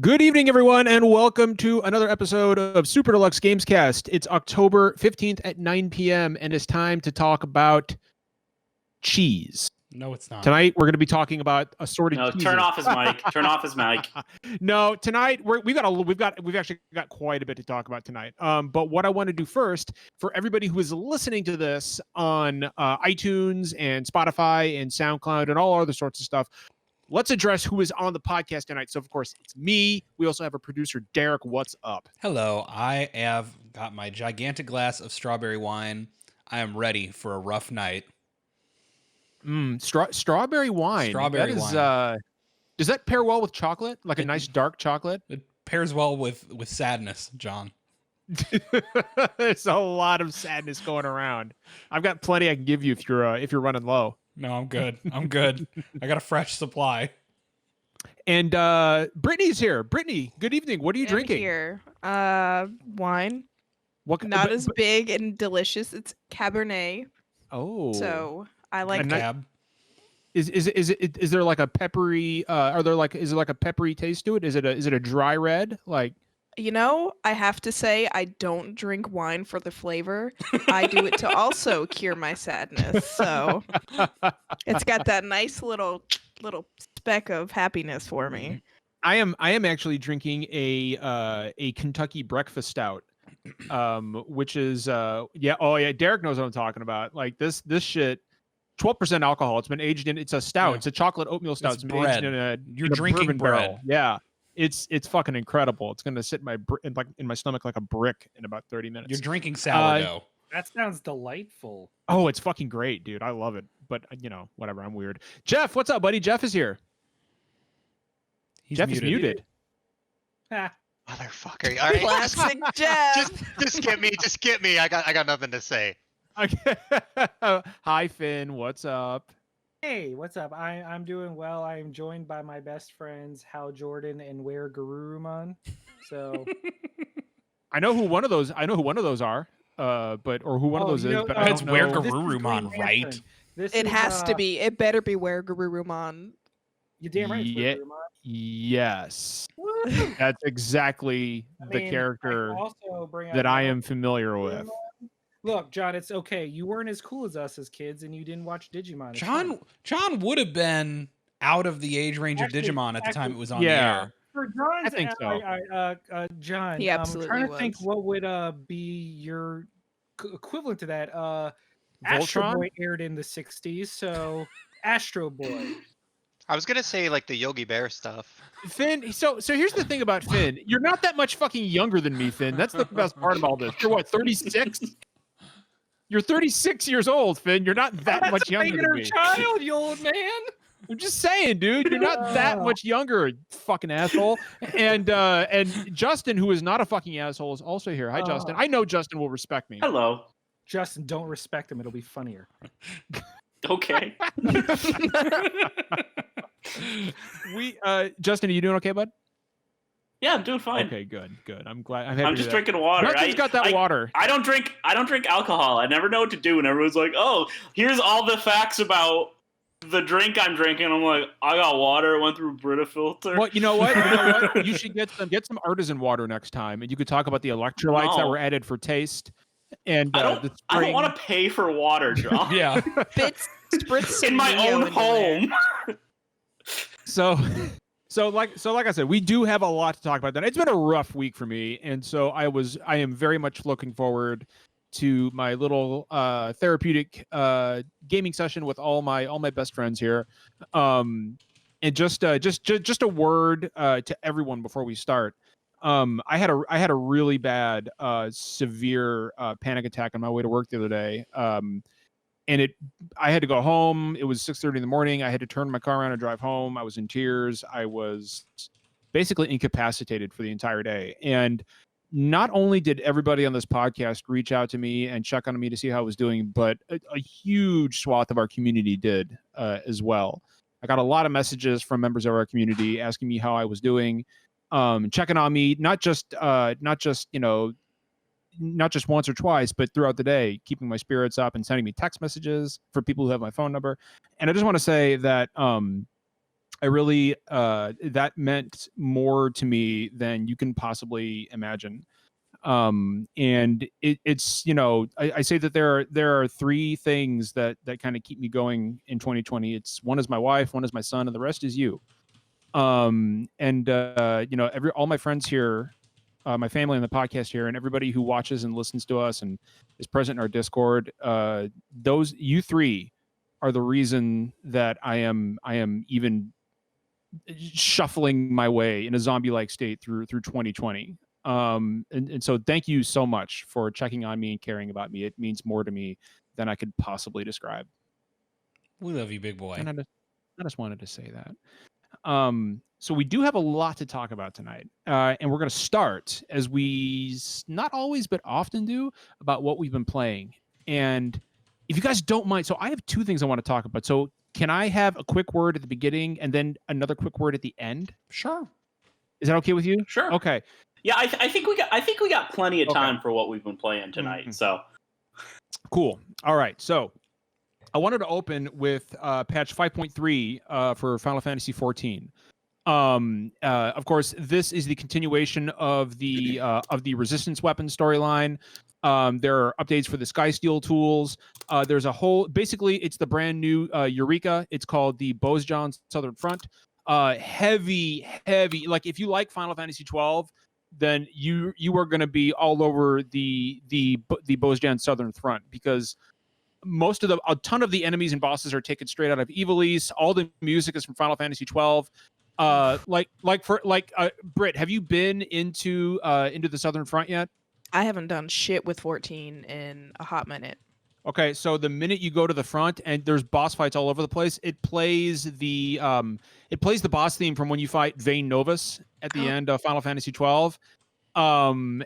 Good evening, everyone, and welcome to another episode of Super Deluxe Gamescast. It's October 15th at 9 p.m., and it's time to talk about cheese. No, it's not. Tonight, we're going to be talking about assorted cheeses. Turn off his mic. Turn off his mic. No, tonight we've actually got quite a bit to talk about tonight. But what I want to do first, for everybody who is listening to this on iTunes and Spotify and SoundCloud and all other sorts of stuff, let's address who is on the podcast tonight. So, of course, it's me. We also have a producer, Derek. What's up? Hello. I have got my gigantic glass of strawberry wine. I am ready for a rough night. Strawberry wine. Strawberry wine. Does that pair well with chocolate? Like a nice dark chocolate? It pairs well with sadness, John. There's a lot of sadness going around. I've got plenty I can give you if you're running low. No, I'm good. I'm good. I got a fresh supply. And Brittany's here. Brittany, good evening. What are you drinking? Here, wine. Not as big and delicious. It's Cabernet. Oh, so I like cab. Is there like a peppery? Is it like a peppery taste to it? Is it a dry red? Like, you know, I have to say I don't drink wine for the flavor. I do it to also cure my sadness. So it's got that nice little speck of happiness for me. I am actually drinking a Kentucky breakfast stout, which is Derek knows what I'm talking about. Like this shit, 12% alcohol. It's been aged in. It's a stout. Yeah. It's a chocolate oatmeal stout. It's bread. You're drinking bread. Barrel. Yeah. It's fucking incredible. It's gonna sit in my stomach like a brick in about 30 minutes. You're drinking sourdough. That sounds delightful. Oh, it's fucking great, dude. I love it. But whatever. I'm weird. Jeff, what's up, buddy? Jeff is here. Jeff is muted. Motherfucker! All right, classic Jeff. Just get me. I got nothing to say. Okay. Hi, Finn. What's up? Hey, what's up? I'm doing well. I am joined by my best friends, Hal Jordan and Where Garurumon. So I know who one of those are. Who one of those is, but I it's don't Where know. Garurumon, right? It has to be. It better be Where Garurumon. You damn right. Yeah, yes. That's exactly the character that I am familiar with. Look, John, it's okay. You weren't as cool as us as kids, and you didn't watch Digimon. John would have been out of the age range of Digimon at the time it was on the air. For John's, I think so. John, he absolutely I'm trying to was. think what would be your equivalent to that. Voltron? Astro Boy aired in the 60s, so Astro Boy. I was gonna say like the Yogi Bear stuff. Finn, so here's the thing about Finn. You're not that much fucking younger than me, Finn. That's the best part of all this. You're what, 36? You're 36 years old, Finn. You're not that much younger than me. Child, you old man. I'm just saying, dude. You're not that much younger, fucking asshole. And Justin, who is not a fucking asshole, is also here. Hi, Justin. I know Justin will respect me. Hello. Justin, don't respect him. It'll be funnier. Okay. Justin, are you doing okay, bud? Yeah, I'm doing fine. Okay, good. I'm glad. I'm just drinking water. Justin's got that water. I don't drink alcohol. I never know what to do, and everyone's like, "Oh, here's all the facts about the drink I'm drinking." I'm like, "I got water. It went through Brita filter." Well, you know what? You should get some artisan water next time, and you could talk about the electrolytes that were added for taste. And I don't want to pay for water, John. Yeah, spritz in my own home. So like I said, we do have a lot to talk about. That it's been a rough week for me, and so I am very much looking forward to my little therapeutic gaming session with all my best friends here. And just a word to everyone before we start. I had a really bad severe panic attack on my way to work the other day. And I had to go home. It was 6:30 in the morning. I had to turn my car around and drive home. I was in tears. I was basically incapacitated for the entire day. And not only did everybody on this podcast reach out to me and check on me to see how I was doing, but a huge swath of our community did as well. I got a lot of messages from members of our community asking me how I was doing, checking on me, not just once or twice, but throughout the day, keeping my spirits up and sending me text messages for people who have my phone number. And I just want to say that I really that meant more to me than you can possibly imagine. And it's I say that there are three things that kind of keep me going in 2020. It's one is my wife, one is my son, and the rest is you. And all my friends here, my family on the podcast here, and everybody who watches and listens to us and is present in our Discord, those you three are the reason that I am even shuffling my way in a zombie-like state through 2020. And so thank you so much for checking on me and caring about me. It means more to me than I could possibly describe. We love you, big boy. And I just wanted to say that. So we do have a lot to talk about tonight, and we're going to start, as we not always but often do, about what we've been playing. And if you guys don't mind, so I have two things I want to talk about. So can I have a quick word at the beginning and then another quick word at the end? Sure. Is that okay with you? Sure. Okay. Yeah, I think we got plenty of Okay. time for what we've been playing tonight. Mhm. So Cool. All right. So I wanted to open with patch 5.3 for Final Fantasy 14. Of course, this is the continuation of the resistance weapon storyline. There are updates for the Skysteel tools. There's a whole, basically, it's the brand new Eureka. It's called the Bozjan Southern Front. Heavy. Like if you like Final Fantasy 12, then you are going to be all over the Bozjan Southern Front, because a ton of the enemies and bosses are taken straight out of Ivalice. All the music is from Final Fantasy 12. Britt, have you been into the Southern Front yet? I haven't done shit with 14 in a hot minute. Okay, so the minute you go to the front and there's boss fights all over the place, it plays the boss theme from when you fight Vayne Novus at the end of Final Fantasy 12. It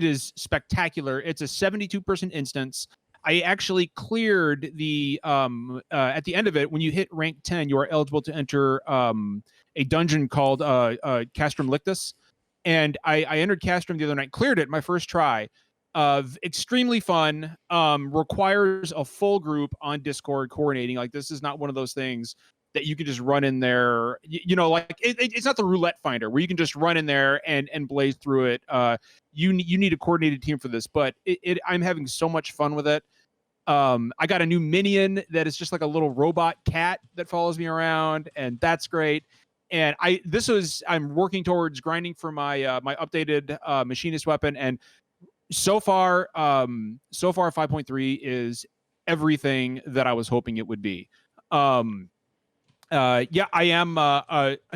is spectacular. It's a 72% instance. I actually cleared the at the end of it. When you hit rank 10, you are eligible to enter a dungeon called Castrum Lictus, and I entered Castrum the other night, cleared it my first try. Extremely fun. Requires a full group on Discord coordinating. Like, this is not one of those things that you can just run in there. It's not the roulette finder where you can just run in there and blaze through it. You need a coordinated team for this, but I'm having so much fun with it. I got a new minion that is just like a little robot cat that follows me around, and that's great. And I'm working towards grinding for my my updated machinist weapon, and so far 5.3 is everything that I was hoping it would be. I am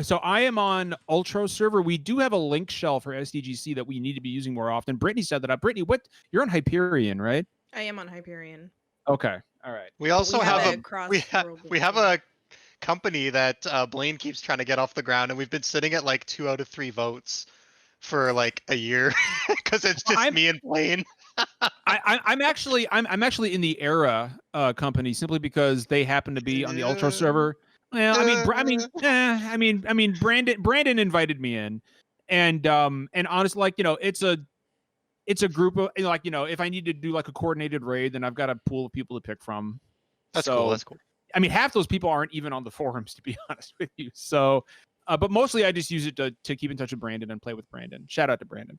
so I am on Ultra server. We do have a link shell for SDGC that we need to be using more often. Brittany set that up. Brittany, you're on Hyperion, right? I am on Hyperion. Okay. All right. We also We have have a a we cross-world have link. a company that Blaine keeps trying to get off the ground, and we've been sitting at like 2 out of 3 votes for like a year because it's just me and Blaine. I'm actually in the Era company simply because they happen to be on the Ultra server. Well, Brandon invited me in, and honestly, like, it's a group of, like, if I need to do like a coordinated raid, then I've got a pool of people to pick from. That's So, cool. That's cool. I mean, half those people aren't even on the forums, to be honest with you. So, but mostly I just use it to keep in touch with Brandon and play with Brandon. Shout out to Brandon.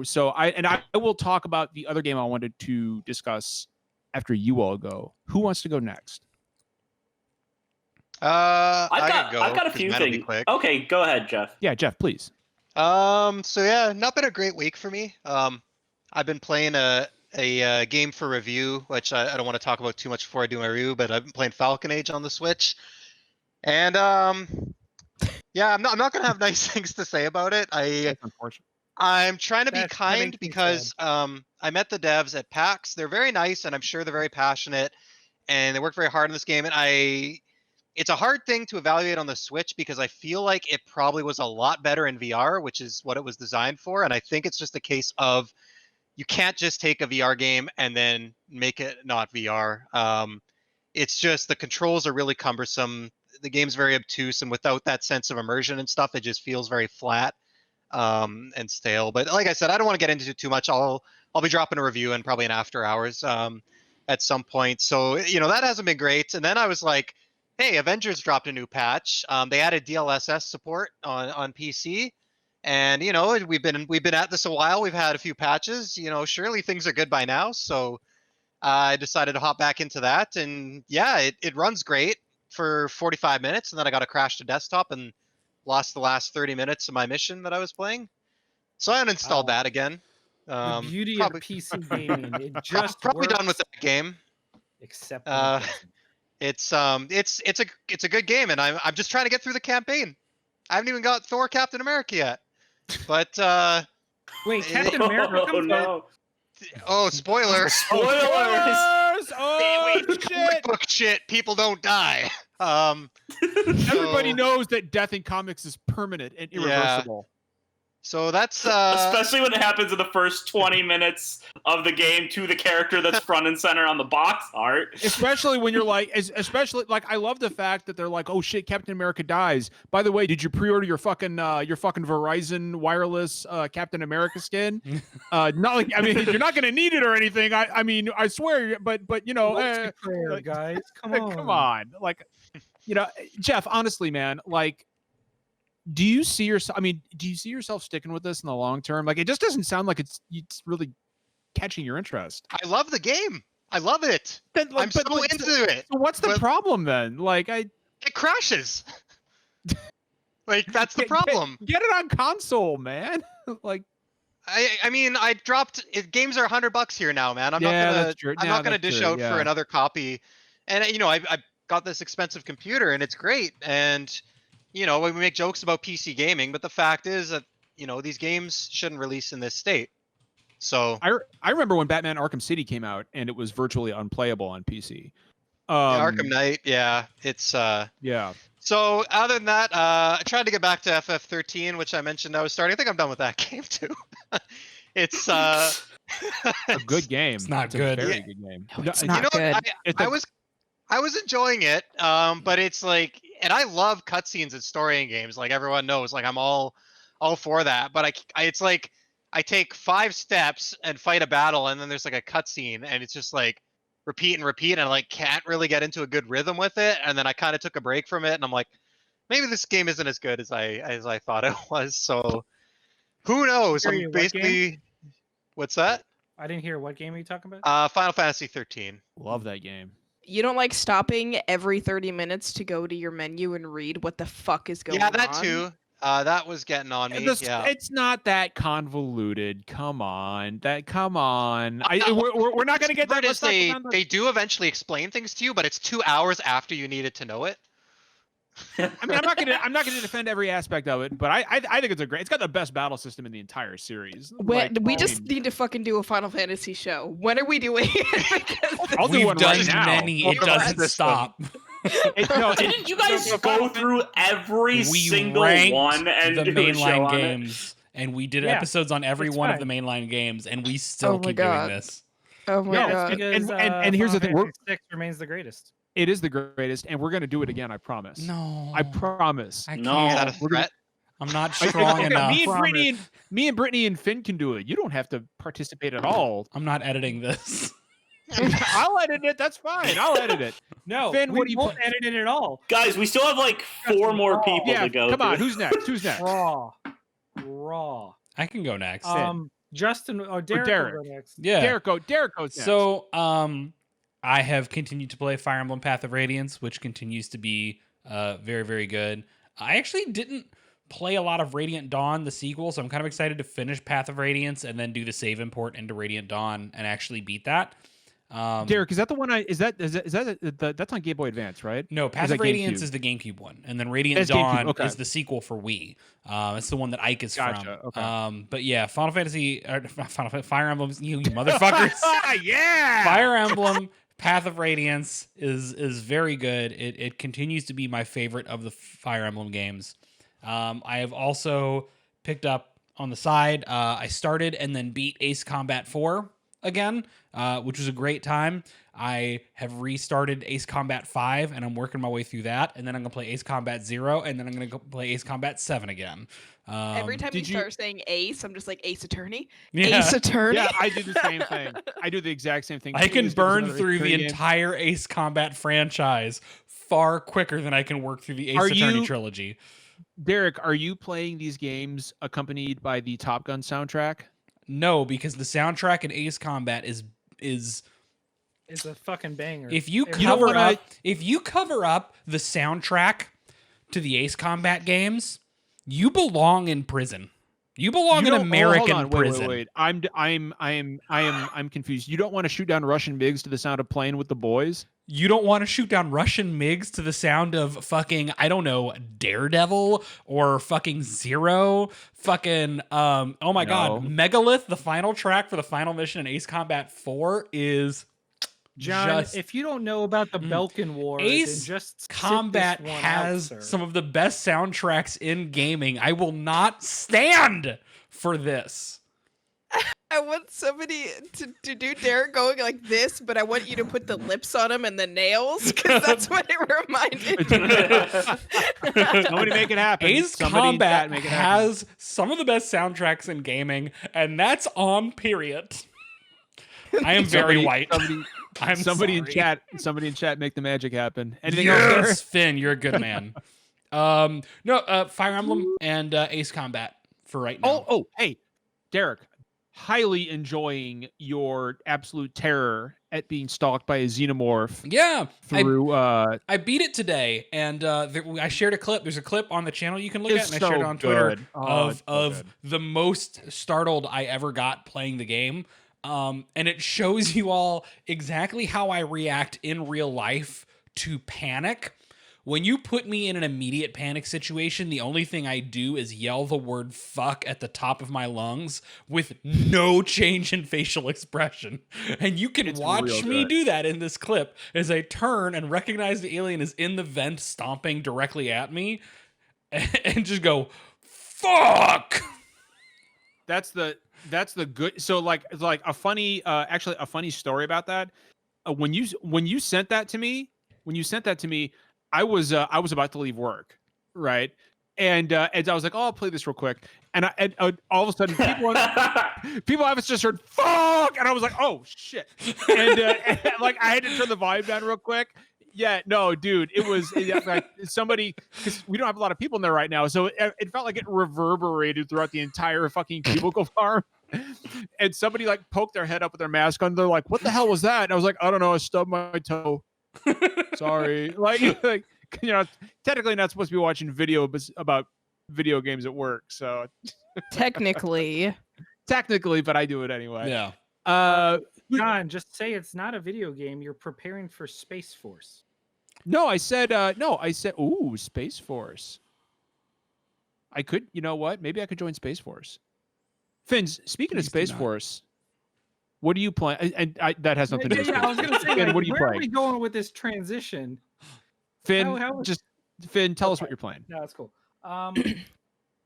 So I will talk about the other game I wanted to discuss after you all go. Who wants to go next? I can go. I've got a 'cause few mine'll be things. quick. Okay, go ahead, Jeff. Yeah, Jeff, please. So yeah, not been a great week for me. I've been playing a game for review, which I don't want to talk about too much before I do my review, but I've been playing Falcon Age on the Switch, and yeah, I'm not gonna have nice things to say about it. That's unfortunate. I'm trying to be That kind makes me because I met the devs at PAX. They're very nice, and I'm sure they're very passionate, and they work very hard on this game. And it's a hard thing to evaluate on the Switch because I feel like it probably was a lot better in VR, which is what it was designed for. And I think it's just a case of you can't just take a VR game and then make it not VR. It's just the controls are really cumbersome. The game's very obtuse, and without that sense of immersion and stuff, it just feels very flat and stale. But like I said, I don't want to get into it too much. I'll be dropping a review and probably an after hours at some point. So that hasn't been great. And then I was like, hey, Avengers dropped a new patch. They added DLSS support on PC, and we've been at this a while. We've had a few patches. Surely things are good by now. So I decided to hop back into that, and yeah, it runs great for 45 minutes, and then I got to crash to desktop and lost the last 30 minutes of my mission that I was playing. So I uninstalled that again. The beauty probably, of PC gaming, it just probably works, done with that game. except when it doesn't. It's a good game, and I'm just trying to get through the campaign. I haven't even got Thor Captain America yet. But Wait, Captain America Oh comes out. no! oh, spoiler. Spoilers! Oh Comic shit! book shit, people don't die. Everybody so- knows that death in comics is permanent and irreversible. So that's Especially when it happens in the first 20 minutes of the game to the character that's front and center on the box art. Especially when you're like, especially like, I love the fact that they're like, oh shit, Captain America dies. By the way, did you pre-order your fucking Verizon wireless Captain America skin? Not like, I mean, you're not gonna need it or anything. I mean, I swear, but Multiplayer, like- guys, come on. come on, like, Jeff, honestly, man, like, do you see yourself? I mean, do you see yourself sticking with this in the long term? Like, it just doesn't sound like it's really catching your interest. I love the game. I love it. Then, like, I'm so into it. So what's the but- problem then? Like, It crashes. Like that's the Get- problem. get it on console, man. Like, I mean, I dropped games are $100 here now, man. I'm Yeah, not gonna that's true. I'm Yeah, not gonna that's dish true, out yeah. for another copy. And I got this expensive computer and it's great. And we make jokes about PC gaming, but the fact is that these games shouldn't release in this state. So I remember when Batman Arkham City came out and it was virtually unplayable on PC. Arkham Knight, yeah, it's Yeah. So other than that, I tried to get back to FF13, which I mentioned I was starting. I think I'm done with that game too. It's A good game. It's not a good. very Yeah. good game. No, it's No, not good. It's I a- was I was enjoying it, but it's like, and I love cutscenes and story in games. Like everyone knows, like I'm all for that. But it's like I take 5 steps and fight a battle, and then there's like a cutscene, and it's just like repeat and repeat, and I like can't really get into a good rhythm with it. And then I kind of took a break from it, and I'm like, maybe this game isn't as good as I thought it was. So who knows? Hear you, I'm what game? basically, what's that? I didn't hear what game are you talking about? Final Fantasy 13. Love that game. You don't like stopping every 30 minutes to go to your menu and read what the fuck is going Yeah, on? that too. That was getting on me. Yeah. It's not that convoluted. Come on. Come on. We're not going to get that. Part is Let's not go down the- they do eventually explain things to you, but it's 2 hours after you needed to know it. I mean, I'm not gonna defend every aspect of it, but I think it's got the best battle system in the entire series. We just need to fucking do a Final Fantasy show. When are we doing it? Because I'll do We've one done right now. many. It doesn't stop. Didn't you guys go through every We single ranked one and the do a show mainline on it? games, and we did Yeah, episodes on every that's one of fine. the mainline games, and we still Oh my keep doing God. this. oh my Yeah, god. it's because and here's the thing, Final Fantasy 6 remains the greatest. It is the greatest, and we're gonna do it again. I promise. No, I promise. I No. can't. Is that a we're gonna- threat? I'm not Okay, strong okay, enough. me and Brittany and Finn can do it. You don't have to participate at all. I'm not editing this. I'll edit it. That's fine. I'll edit it. No, Finn, we what do you won't put- edit it at all. Guys, we still have like 4 more people Yeah, to go come on. through. Who's next? Who's next? Raw. I can go next. Justin or Derek, Derek. will go next. Yeah. Derek goes next. So, I have continued to play Fire Emblem Path of Radiance, which continues to be very, very good. I actually didn't play a lot of Radiant Dawn, the sequel, so I'm kind of excited to finish Path of Radiance and then do the save import into Radiant Dawn and actually beat that. Derek, is that the one? That's on Game Boy Advance, right? No, Path that of Radiance GameCube? is the GameCube one, and then Radiant It's GameCube, Dawn okay. is the sequel for Wii. It's the one that Ike is Gotcha, from. okay. But yeah, Fire Emblem, you motherfuckers. Yeah. Fire Emblem Path of Radiance is very good. It continues to be my favorite of the Fire Emblem games. I have also picked up on the side. I started and then beat Ace Combat 4 again, which was a great time. I have restarted Ace Combat 5, and I'm working my way through that. And then I'm going to play Ace Combat 0, and then I'm going to go play Ace Combat 7 again. Every time you did you- start saying Ace, I'm just like Ace Attorney. Yeah. Ace Attorney. Yeah, I do the same thing. I do the exact same thing. I can Please give us burn another through the Attorney game. entire Ace Combat franchise far quicker than I can work through the Ace Are Attorney you- trilogy. Derek, are you playing these games accompanied by the Top Gun soundtrack? No, because the soundtrack in Ace Combat is It's a fucking banger. if you It You don't cover wanna- up if you cover up the soundtrack to the Ace Combat games, you belong in prison. You belong You in don't- American hold on, prison. Wait. I'm confused. You don't want to shoot down Russian MiGs to the sound of Playing with the Boys? You don't want to shoot down Russian MiGs to the sound of fucking, I don't know, Daredevil or fucking Zero. Fucking, oh my God, No. Megalith, the final track for the final mission in Ace Combat 4 is John, just- if you don't know about the Mm. Belkin War, Ace then just sit this Combat one out, has sir. some of the best soundtracks in gaming. I will not stand for this. I want somebody to do Derek going like this, but I want you to put the lips on him and the nails, because that's what it reminded me. Somebody make it happen. Ace Somebody in Combat chat make it happen. has some of the best soundtracks in gaming, and that's on period. I am very Somebody- white. I'm Somebody in sorry. somebody in chat make the magic happen. Anything else, Derek? Yes, Finn, you're a good man. Fire Emblem and Ace Combat for right now. Oh, hey, Derek, highly enjoying your absolute terror at being stalked by a xenomorph Yeah, through I beat it today, and I shared a clip. There's a clip on the channel you can look at, and I shared it on Twitter good. Oh, it's so of good. the most startled I ever got playing the game. And it shows you all exactly how I react in real life to panic. When you put me in an immediate panic situation, the only thing I do is yell the word fuck at the top of my lungs with no change in facial expression. And you can It's watch real me good. do that in this clip as I turn and recognize the alien is in the vent stomping directly at me and just go, fuck! That's the good. So like a funny actually a funny story about that. When you sent that to me, I was about to leave work, right? And I was like, oh, I'll play this real quick. And all of a sudden, people have just heard fuck, and I was like, oh shit. And like I had to turn the volume down real quick. Yeah, no, dude, it was like somebody, because we don't have a lot of people in there right now, so it felt like it reverberated throughout the entire fucking cubicle farm. And somebody like poked their head up with their mask on. They're like, "What the hell was that?" And I was like, "I don't know. I stubbed my toe. Sorry." Like, technically not supposed to be watching video about video games at work. So Technically. but I do it anyway. Yeah. John, just say it's not a video game. You're preparing for Space Force. No, I said, ooh, Space Force. I could, you know what? Maybe I could join Space Force. Finns, speaking of Please do Space not. Force, what do you play? And that has nothing to do with Yeah, I was Space gonna Force. say, Finn, like, what are you where are playing? we going with this transition? Finn, how is- Finn, tell us Okay. what you're playing. No, that's cool.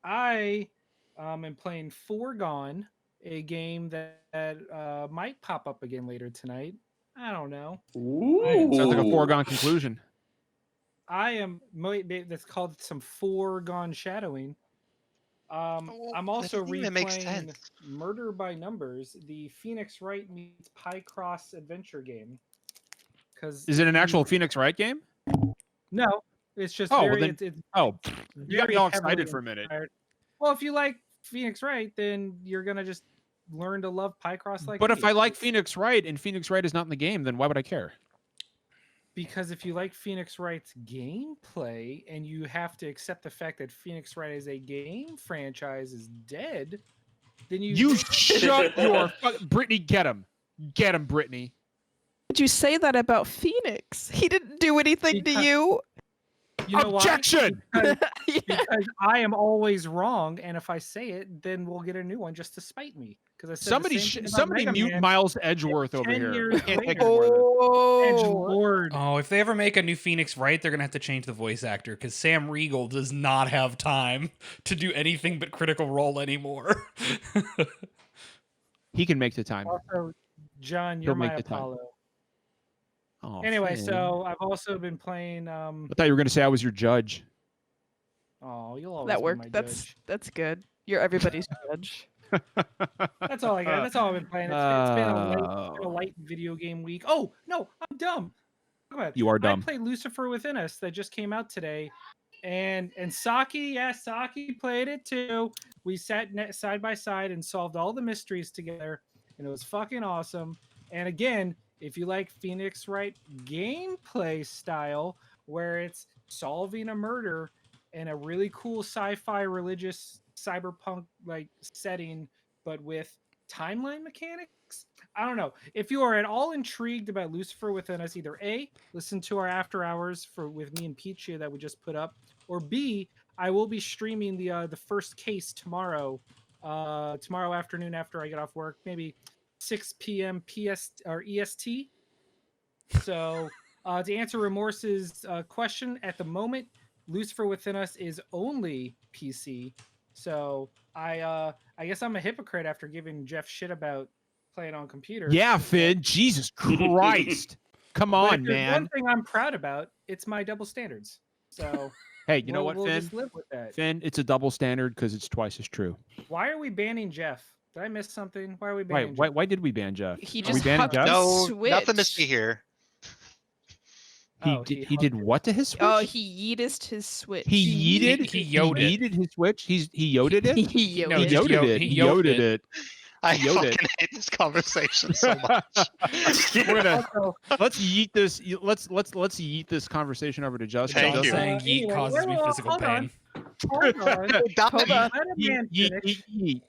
I am playing Foregone, a game that might pop up again later tonight. I don't know. Sounds like a foregone conclusion. That's called some foregone shadowing. I'm also doesn't even make replaying sense. Murder by Numbers, the Phoenix Wright meets Picross adventure game. Because Is it an actual Phoenix Wright game? No, it's just Oh, well very. then- It's Oh, you got me very all heavily excited for a minute. inspired. Well, if you like Phoenix Wright, then you're gonna just learn to love Picross like. But if me. I like It's- Phoenix Wright and Phoenix Wright is not in the game, then why would I care? because if you like Phoenix Wright's gameplay and you have to accept the fact that Phoenix Wright as a game franchise is dead, then You shut your Brittany, get him, Brittany. Did you say that about Phoenix? He didn't do anything to Because- you. You know why? Objection! Because, Yeah. because I am always wrong, and if I say it, then we'll get a new one just to spite me. Because I said Somebody, the same thing about somebody Mega mute Man. Miles Edgeworth over 10 here. years I can't take later. any more of this. Oh. Edgelord. Oh, if they ever make a new Phoenix Wright, they're gonna have to change the voice actor because Sam Riegel does not have time to do anything but Critical Role anymore. He can make the time. Also, John, He'll you're make my the time. Apollo. Oh, Anyway, Finn. so I've also been playing. I thought you were gonna say I was your judge. Oh, you'll always That be worked. my That's judge. that's good. You're everybody's judge. That's all I got. That's all I've been playing. It's been a Oh. light video game week. Oh no, I'm dumb. Come on. You are I dumb. played Lucifer Within Us that just came out today, and Saki, Saki played it too. We sat side by side and solved all the mysteries together, and it was fucking awesome. And again, if you like Phoenix Wright gameplay style, where it's solving a murder in a really cool sci-fi religious cyberpunk like setting, but with timeline mechanics. I don't know. If you are at all intrigued about Lucifer Within Us, either A, listen to our after hours with me and Peach that we just put up, or B, I will be streaming the first case tomorrow afternoon after I get off work, maybe 6 p.m. PS or EST. So to answer Remorse's question, at the moment, Lucifer Within Us is only PC. So I guess I'm a hypocrite after giving Jeff shit about playing on computer. Yeah, Finn. Jesus Christ. Come But on, if there's man. one thing I'm proud about, it's my double standards. So Hey, you know what, we'll Finn? just live with that. Finn, it's a double standard because it's twice as true. Why are we banning Jeff? Did I miss something? Why are we banning Why? Jeff? Why did we ban Jeff? He Are just we banning huffed Jeff? his No, switch. nothing to see here. Oh, He did what to his switch? Oh, he yeeted his switch. He yeeted. He yoted it. yeeted his switch. He yoted it. He No, He just yoted it. he He yoted yoted it. it. I Yoda. fucking hate this conversation so much. We're gonna Also, let's yeet this. Let's yeet this conversation over to Justin. Thank John you. saying yeet Anyway, causes me well, physical hold on. pain. hold on. Hold on. Let a man finish. Yeet.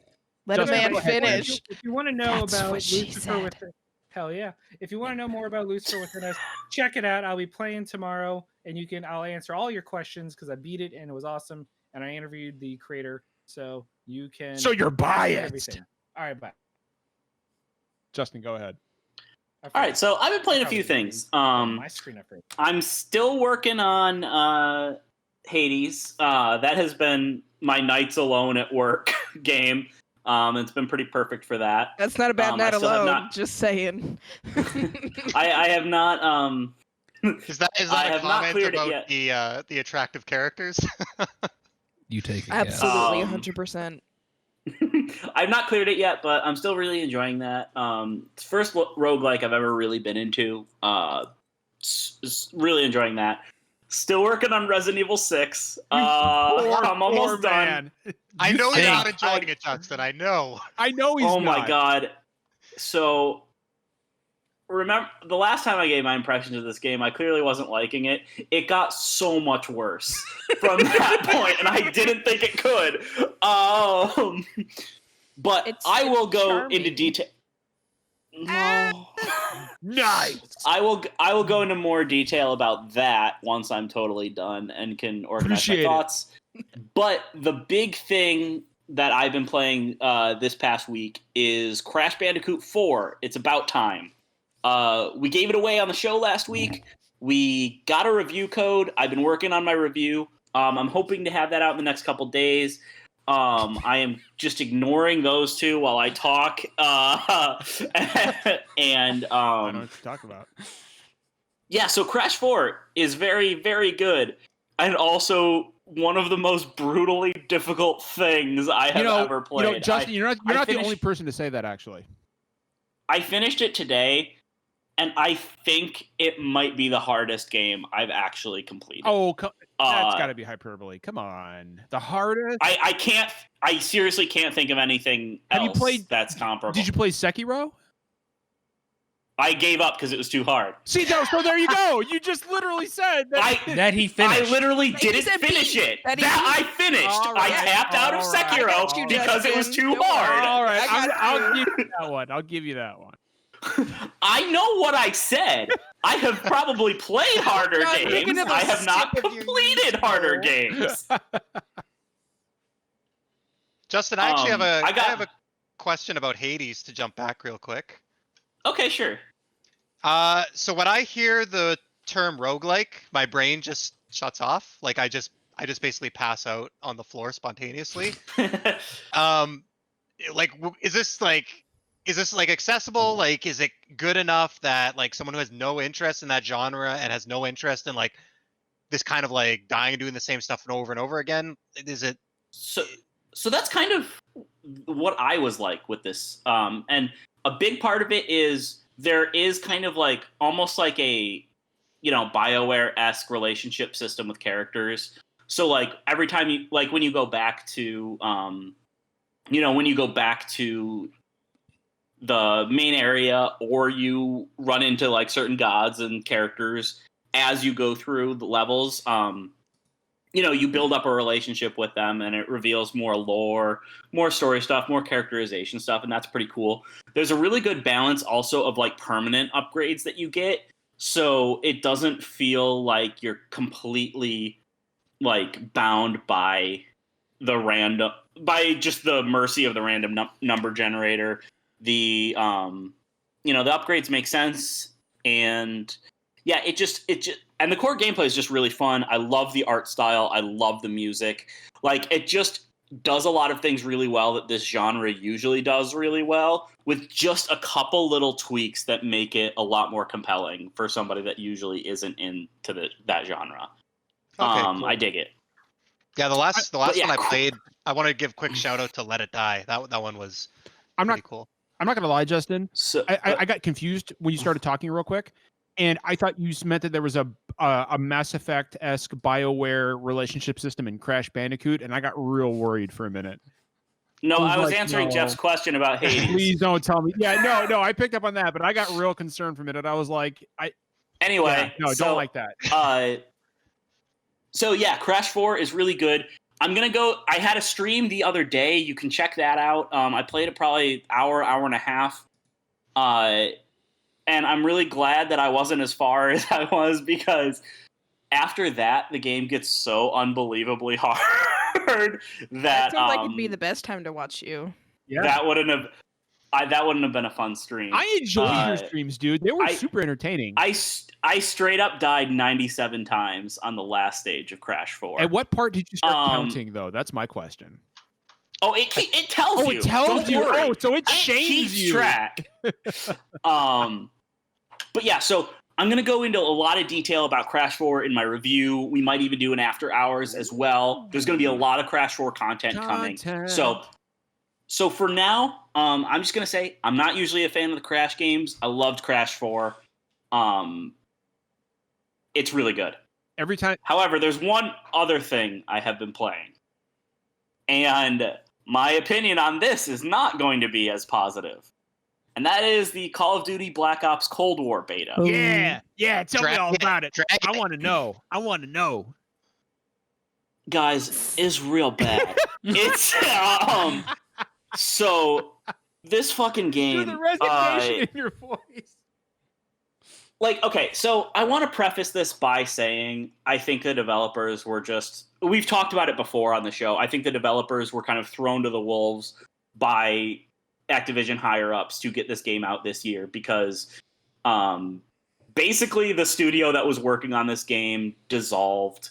Let a Justin, man go ahead, finish. If you want to know That's about what she Lucifer said. Within, hell yeah! If you want to know more about Lucifer Within Us, check it out. I'll be playing tomorrow, and I'll answer all your questions because I beat it and it was awesome. And I interviewed the creator, so you can. So you're ask biased. everything. All right, bye. Justin, go ahead. All right, so I've been playing a few things. My screen upgrade. I'm still working on Hades. That has been my nights alone at work game. It's been pretty perfect for that. That's not a bad I night still have alone. not- Just saying. I have not. Is that I a have not comment cleared it about the attractive characters? You take it. Absolutely, Um, 100%. I've not cleared it yet, but I'm still really enjoying that. It's the first roguelike I've ever really been into. Really enjoying that. Still working on Resident Evil 6. I'm almost done. I know you're stink. not enjoying it, Justin. I know. I know he's Oh not. my god. So remember the last time I gave my impressions of this game, I clearly wasn't liking it. It got so much worse from that point, and I didn't think it could. But I will go charming. into detail. No. Nice. I will go into more detail about that once I'm totally done and can organize Appreciate it. my thoughts. But the big thing that I've been playing this past week is Crash Bandicoot 4. It's about time. We gave it away on the show last week. We got a review code. I've been working on my review. I'm hoping to have that out in the next couple days. I am just ignoring those two while I talk. And I know what to talk about. yeah, so Crash 4 is very, very good. And also one of the most brutally difficult things I have ever played. Justin, you're not the only finished- person to say that. Actually, I finished it today, and I think it might be the hardest game I've actually completed. oh, that's Uh, got to be hyperbole. Come on, the hardest. I seriously can't think of anything Have you else played- that's comparable. Did you play Sekiro? I gave up because it was too hard. See, so there you go. You just literally said that. That he finished. I literally That he didn't said finish beat. it. That he That I beat. finished. All I right, tapped out of all right. Sekiro I got you, because it was Justin. too Don't hard. All right, I got I'll you. give you that one. I'll give you that one. I know what I said. I have probably played harder John, take games. another I have not sip of your completed yeast, harder bro. games. Justin, I actually have a I I have a question about Hades to jump back real quick. Okay, sure. So when I hear the term roguelike, my brain just shuts off. Like I just basically pass out on the floor spontaneously. Is Is this like accessible? Like, is it good enough that like someone who has no interest in that genre and has no interest in like this kind of like dying and doing the same stuff over and over again? Is it? So that's kind of what I was like with this. And a big part of it is there is kind of like almost like a, BioWare-esque relationship system with characters. So like every time you, like when you go back to, when you go back to the main area, or you run into like certain gods and characters as you go through the levels, you build up a relationship with them, and it reveals more lore, more story stuff, more characterization stuff, and that's pretty cool. There's a really good balance also of like permanent upgrades that you get, so it doesn't feel like you're completely like bound by just the mercy of the random number generator. The the upgrades make sense, and yeah, it just and the core gameplay is just really fun. I love the art style. I love the music. Like, it just does a lot of things really well that this genre usually does really well, with just a couple little tweaks that make it a lot more compelling for somebody that usually isn't into that genre. Okay, cool. I dig it. Yeah, the last one I cool. played, I want to give a quick shout out to Let It Die. That one was pretty cool. I'm not gonna lie, Justin. So I got confused when you started talking real quick, and I thought you meant that there was a Mass Effect-esque BioWare relationship system in Crash Bandicoot, and I got real worried for a minute. No, I was answering Jeff's question about Hades. Please don't tell me. Yeah, no, I picked up on that, but I got real concerned for a minute. I was like, Anyway, don't like that. So yeah, Crash 4 is really good. I'm going to go, I had a stream the other day. You can check that out. I played it probably hour and a half. And I'm really glad that I wasn't as far as I was, because after that, the game gets so unbelievably hard that sounds like it'd be the best time to watch you. Yeah. that wouldn't have been a fun stream. I enjoyed your streams, dude. They were super entertaining. I straight up died 97 times on the last stage of Crash 4. At what part did you start counting, though? That's my question. Oh, it tells you. Oh, it tells you. Worry. Oh, so it keeps shames you. track. But yeah, so I'm going to go into a lot of detail about Crash 4 in my review. We might even do an after hours as well. There's going to be a lot of Crash 4 content coming. So for now, I'm just going to say I'm not usually a fan of the Crash games. I loved Crash 4. It's really good. Every time. However, there's one other thing I have been playing. And my opinion on this is not going to be as positive. And that is the Call of Duty Black Ops Cold War beta. Yeah, tell me all about it. I want to know. Guys, it's real bad. It's so this fucking game. The resignation in your voice. Like, okay, so I want to preface this by saying I think the developers were we've talked about it before on the show. I think the developers were kind of thrown to the wolves by Activision higher-ups to get this game out this year, because basically the studio that was working on this game dissolved,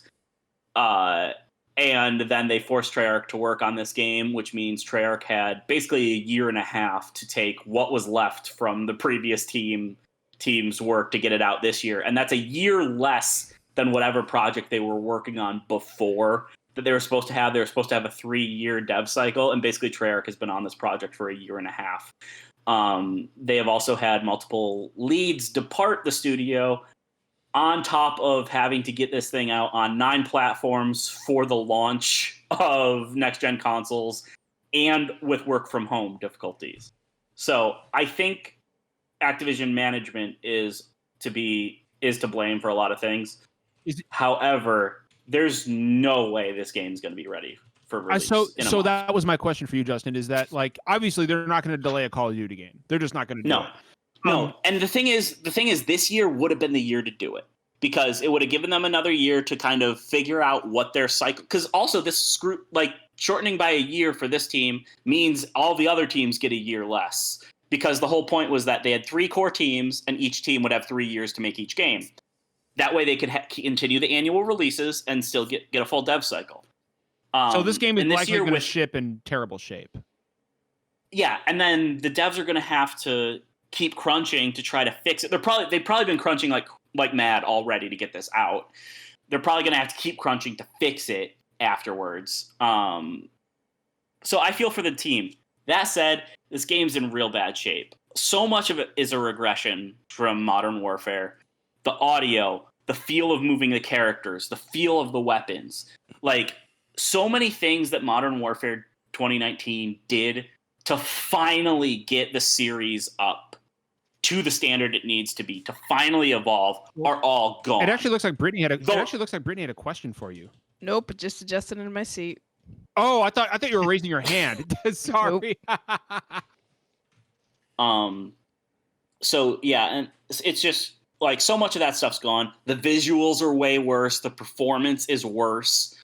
and then they forced Treyarch to work on this game, which means Treyarch had basically a year and a half to take what was left from the previous team's work to get it out this year. And that's a year less than whatever project they were working on before that they were supposed to have. They were supposed to have a 3-year dev cycle, and basically Treyarch has been on this project for a year and a half. They have also had multiple leads depart the studio, on top of having to get this thing out on 9 platforms for the launch of next-gen consoles, and with work-from-home difficulties. So I think Activision management is to blame for a lot of things. However, there's no way this game's going to be ready for release. So that was my question for you, Justin. Is that, like, obviously they're not going to delay a Call of Duty game. They're just not going to do it. No. And the thing is, this year would have been the year to do it, because it would have given them another year to kind of figure out what their cycle. Because also shortening by a year for this team means all the other teams get a year less. Because the whole point was that they had 3 core teams, and each team would have 3 years to make each game. That way they could continue the annual releases and still get a full dev cycle. So this game is likely going to ship in terrible shape. yeah, and then the devs are going to have to keep crunching to try to fix it. They've probably been crunching like mad already to get this out. They're probably going to have to keep crunching to fix it afterwards. So I feel for the team. That said, this game's in real bad shape. So much of it is a regression from Modern Warfare. The audio, the feel of moving the characters, the feel of the weapons. Like, so many things that Modern Warfare 2019 did to finally get the series up to the standard it needs to be, to finally evolve, are all gone. It actually looks like Brittany had a question for you. Nope, just adjusting in my seat. Oh, I thought you were raising your hand. Sorry. So yeah, and it's just like so much of that stuff's gone. The visuals are way worse. The performance is worse.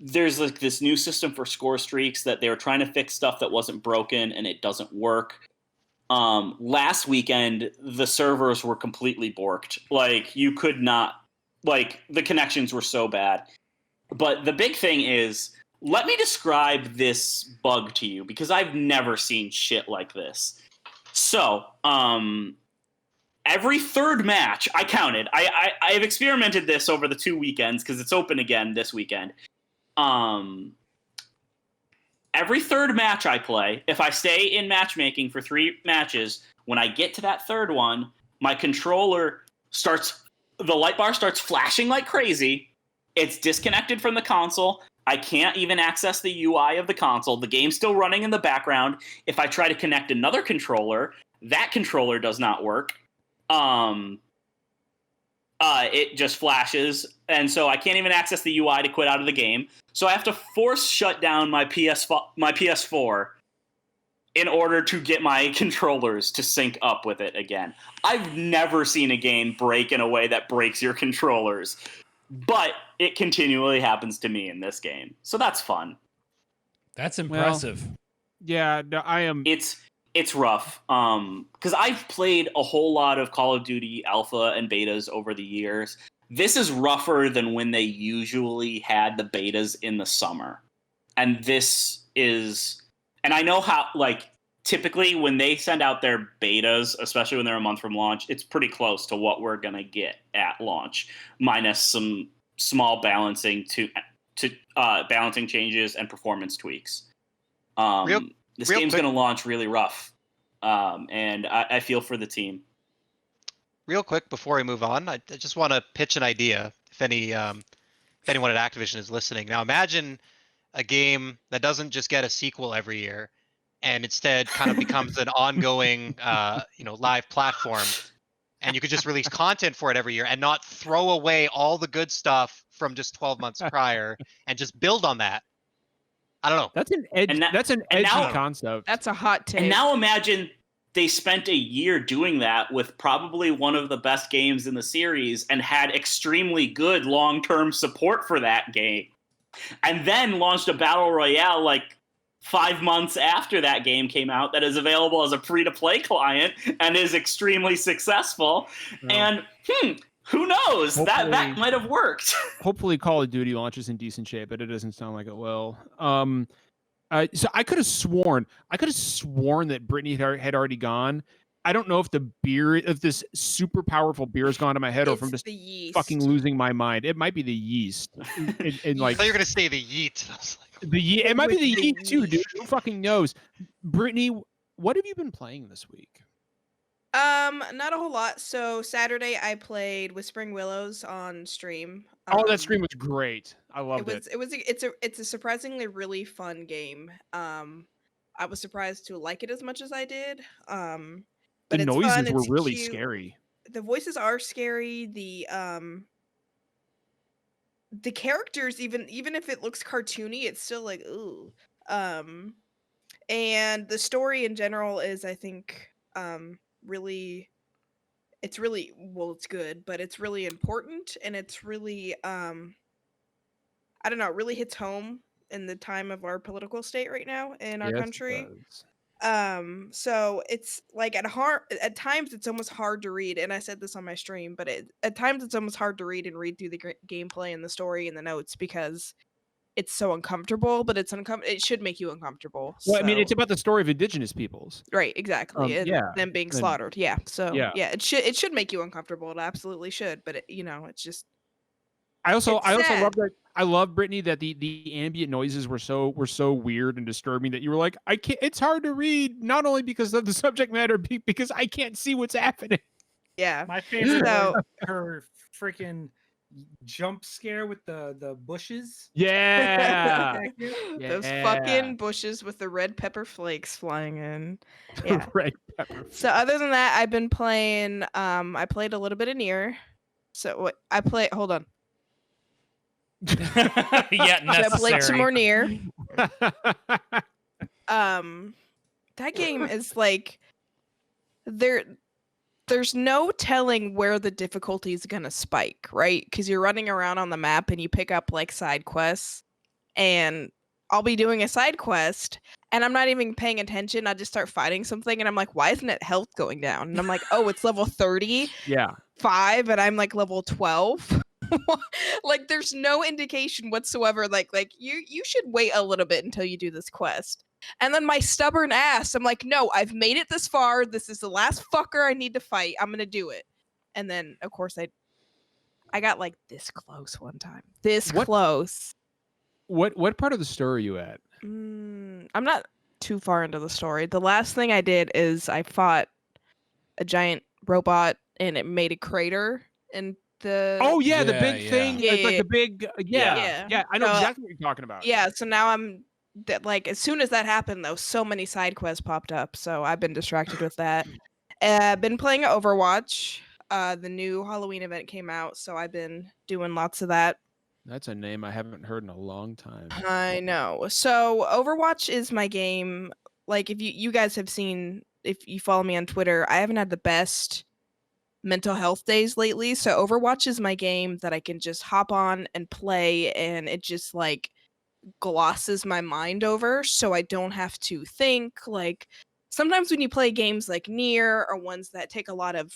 There's like this new system for score streaks that they were trying to fix stuff that wasn't broken, and it doesn't work. Last weekend, the servers were completely borked. Like, you could not, like, the connections were so bad. But the big thing is, let me describe this bug to you, because I've never seen shit like this. So, every third match, I counted. I've experimented this over the 2 weekends, because it's open again this weekend. Every third match I play, if I stay in matchmaking for 3 matches, when I get to that third one, my controller the light bar starts flashing like crazy. It's disconnected from the console. I can't even access the UI of the console. The game's still running in the background. If I try to connect another controller, that controller does not work. It just flashes, and so I can't even access the UI to quit out of the game. So I have to force shut down my PS4 in order to get my controllers to sync up with it again. I've never seen a game break in a way that breaks your controllers, but it continually happens to me in this game. So that's fun. That's impressive. Yeah, no, I am. It's rough, because I've played a whole lot of Call of Duty alpha and betas over the years. This is rougher than when they usually had the betas in the summer. And this is... And I know how, like, typically when they send out their betas, especially when they're a month from launch, it's pretty close to what we're going to get at launch, minus some small balancing balancing changes and performance tweaks. This game's going to launch really rough, and I feel for the team. Real quick before we move on, I just want to pitch an idea. If anyone at Activision is listening, now imagine a game that doesn't just get a sequel every year, and instead kind of becomes an ongoing, live platform, and you could just release content for it every year and not throw away all the good stuff from just 12 months prior and just build on that. I don't know. That's an edgy concept. That's a hot take. And now imagine they spent a year doing that with probably one of the best games in the series and had extremely good long-term support for that game. And then launched a battle royale like 5 months after that game came out that is available as a free-to-play client and is extremely successul. No. And who knows? That might have worked. Hopefully Call of Duty launches in decent shape, but it doesn't sound like it will. So I could have sworn that Brittany had already gone. I don't know if this super powerful beer has gone to my head, or if I'm just fucking losing my mind. It might be the yeast. And I thought you were gonna say the yeet. It might be the yeast too, dude. Who fucking knows? Brittany, what have you been playing this week? Not a whole lot. So Saturday I played Whispering Willows on stream. That stream was great. I loved it. It's a surprisingly really fun game. I was surprised to like it as much as I did. But the it's noises fun, were it's really cute. scary. The voices are scary. The characters, even if it looks cartoony, it's still like ooh. And the story in general is, I think, really, it's good, but it's really important, and it's really I don't know, it really hits home in the time of our political state right now in our country. So it's like at times it's almost hard to read, and I said this on my stream, but at times it's almost hard to read through the gameplay and the story and the notes, because it's so uncomfortable, but it should make you uncomfortable. Well, I mean, it's so- about the story of indigenous peoples. right, exactly, and yeah, them being and- slaughtered. Yeah, so yeah. it should make you uncomfortable. It absolutely should, but it's just I also It's sad. love that. I love, Brittany, that the ambient noises were so weird and disturbing that you were like, I can't. It's hard to read, not only because of the subject matter, because I can't see what's happening. yeah. My favorite So- was her freaking jump scare with the bushes. Yeah. Thank you. Those Yeah. fucking bushes with the red pepper flakes flying in. Yeah. Red pepper. So other than that, I've been playing. I played a little bit of Nier. So what I play? Hold on. Yeah, So I played some necessary. more Nier. That game is like there's no telling where the difficulty is gonna spike, right? Because you're running around on the map and you pick up like side quests, and I'll be doing a side quest and I'm not even paying attention. I just start fighting something and I'm like, why isn't it health going down? And I'm like, oh, it's level 35 Yeah. and I'm like level 12. Like there's no indication whatsoever. Like you should wait a little bit until you do this quest. And then my stubborn ass, I'm like, no, I've made it this far. This is the last fucker I need to fight. I'm gonna do it. And then of course I got like this close one time. This What- close. What part of the story are you at? I'm not too far into the story. The last thing I did is I fought a giant robot and it made a crater in the Oh yeah, the Yeah, big yeah. thing. Yeah, It's like yeah, the big. Yeah. Yeah. Yeah. I know So, exactly what you're talking about. yeah, so now like as soon as that happened though, so many side quests popped up, so I've been distracted with that. Been playing Overwatch. The new Halloween event came out, so I've been doing lots of that. That's a name I haven't heard in a long time. I know. So Overwatch is my game. Like if you guys have seen, if you follow me on Twitter, I haven't had the best mental health days lately. So Overwatch is my game that I can just hop on and play, and it just like glosses my mind over, so I don't have to think. Like sometimes when you play games like Nier or ones that take a lot of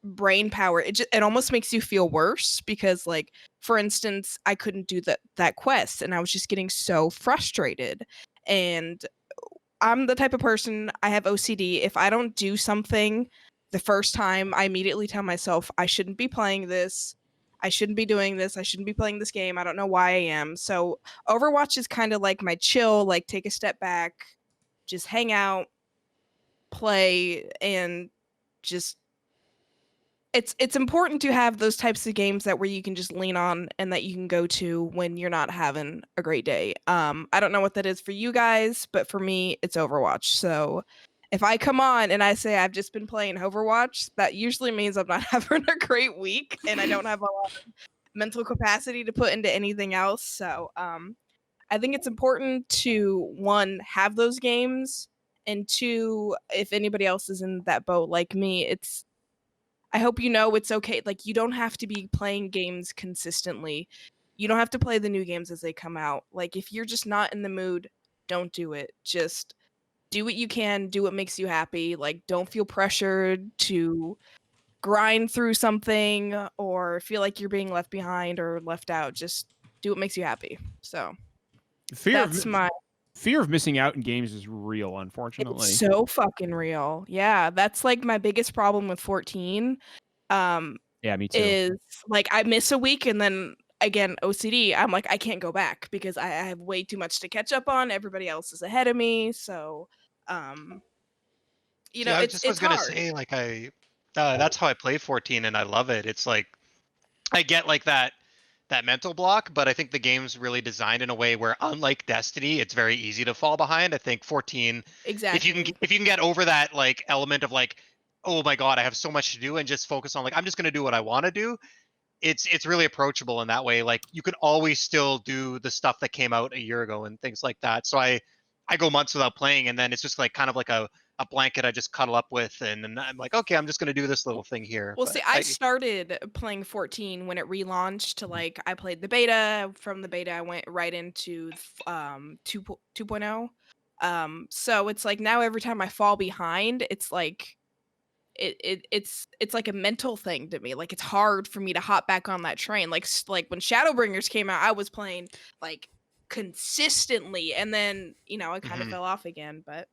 brain power, it almost makes you feel worse because, like, for instance, I couldn't do that quest and I was just getting so frustrated. And I'm the type of person, I have OCD. If I don't do something the first time, I immediately tell myself I shouldn't be playing this. I shouldn't be doing this. I shouldn't be playing this game. I don't know why I am. So Overwatch is kind of like my chill, like take a step back, just hang out, play, and just it's important to have those types of games that where you can just lean on and that you can go to when you're not having a great day. I don't know what that is for you guys, but for me, it's Overwatch. So if I come on and I say I've just been playing Overwatch, that usually means I'm not having a great week and I don't have a lot of mental capacity to put into anything else. So I think it's important to, one, have those games, and two, if anybody else is in that boat like me, I hope you know it's okay. Like, you don't have to be playing games consistently. You don't have to play the new games as they come out. Like, if you're just not in the mood, don't do it. Just do what you can, do what makes you happy. Like, don't feel pressured to grind through something or feel like you're being left behind or left out. Just do what makes you happy. So that's my Fear of missing out in games is real, unfortunately. It's so fucking real. Yeah, that's like my biggest problem with 14. Yeah, me too. Is like I miss a week and then again OCD. I'm like I can't go back because I have way too much to catch up on. Everybody else is ahead of me, so you know I it's just was it's gonna hard. say, like, that's how I play 14, and I love it. It's like I get like that mental block, but I think the game's really designed in a way where, unlike Destiny, it's very easy to fall behind. I think 14, Exactly. if you can get over that like element of like, oh my god, I have so much to do, and just focus on like I'm just gonna do what I want to do. It's really approachable in that way. Like you can always still do the stuff that came out a year ago and things like that. So I go months without playing, and then it's just like kind of like a blanket I just cuddle up with, and I'm like, okay, I'm just gonna do this little thing here. Well, But see, I started playing 14 when it relaunched to like I played the beta. From the beta, I went right into 2.0. So it's like now every time I fall behind, it's like it's like a mental thing to me. Like it's hard for me to hop back on that train. Like when Shadowbringers came out, I was playing like consistently, and then I kind of fell off again. But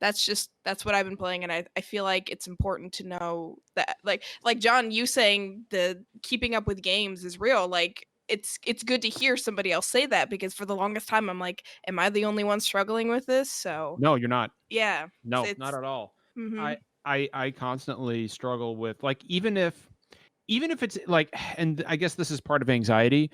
that's what I've been playing, and I feel like it's important to know that, like John, you saying the keeping up with games is real. Like it's good to hear somebody else say that, because for the longest time I'm like, am I the only one struggling with this? So No, you're not. yeah, No, it's, not at all. mhm. I constantly struggle with, like, even if it's like, and I guess this is part of anxiety,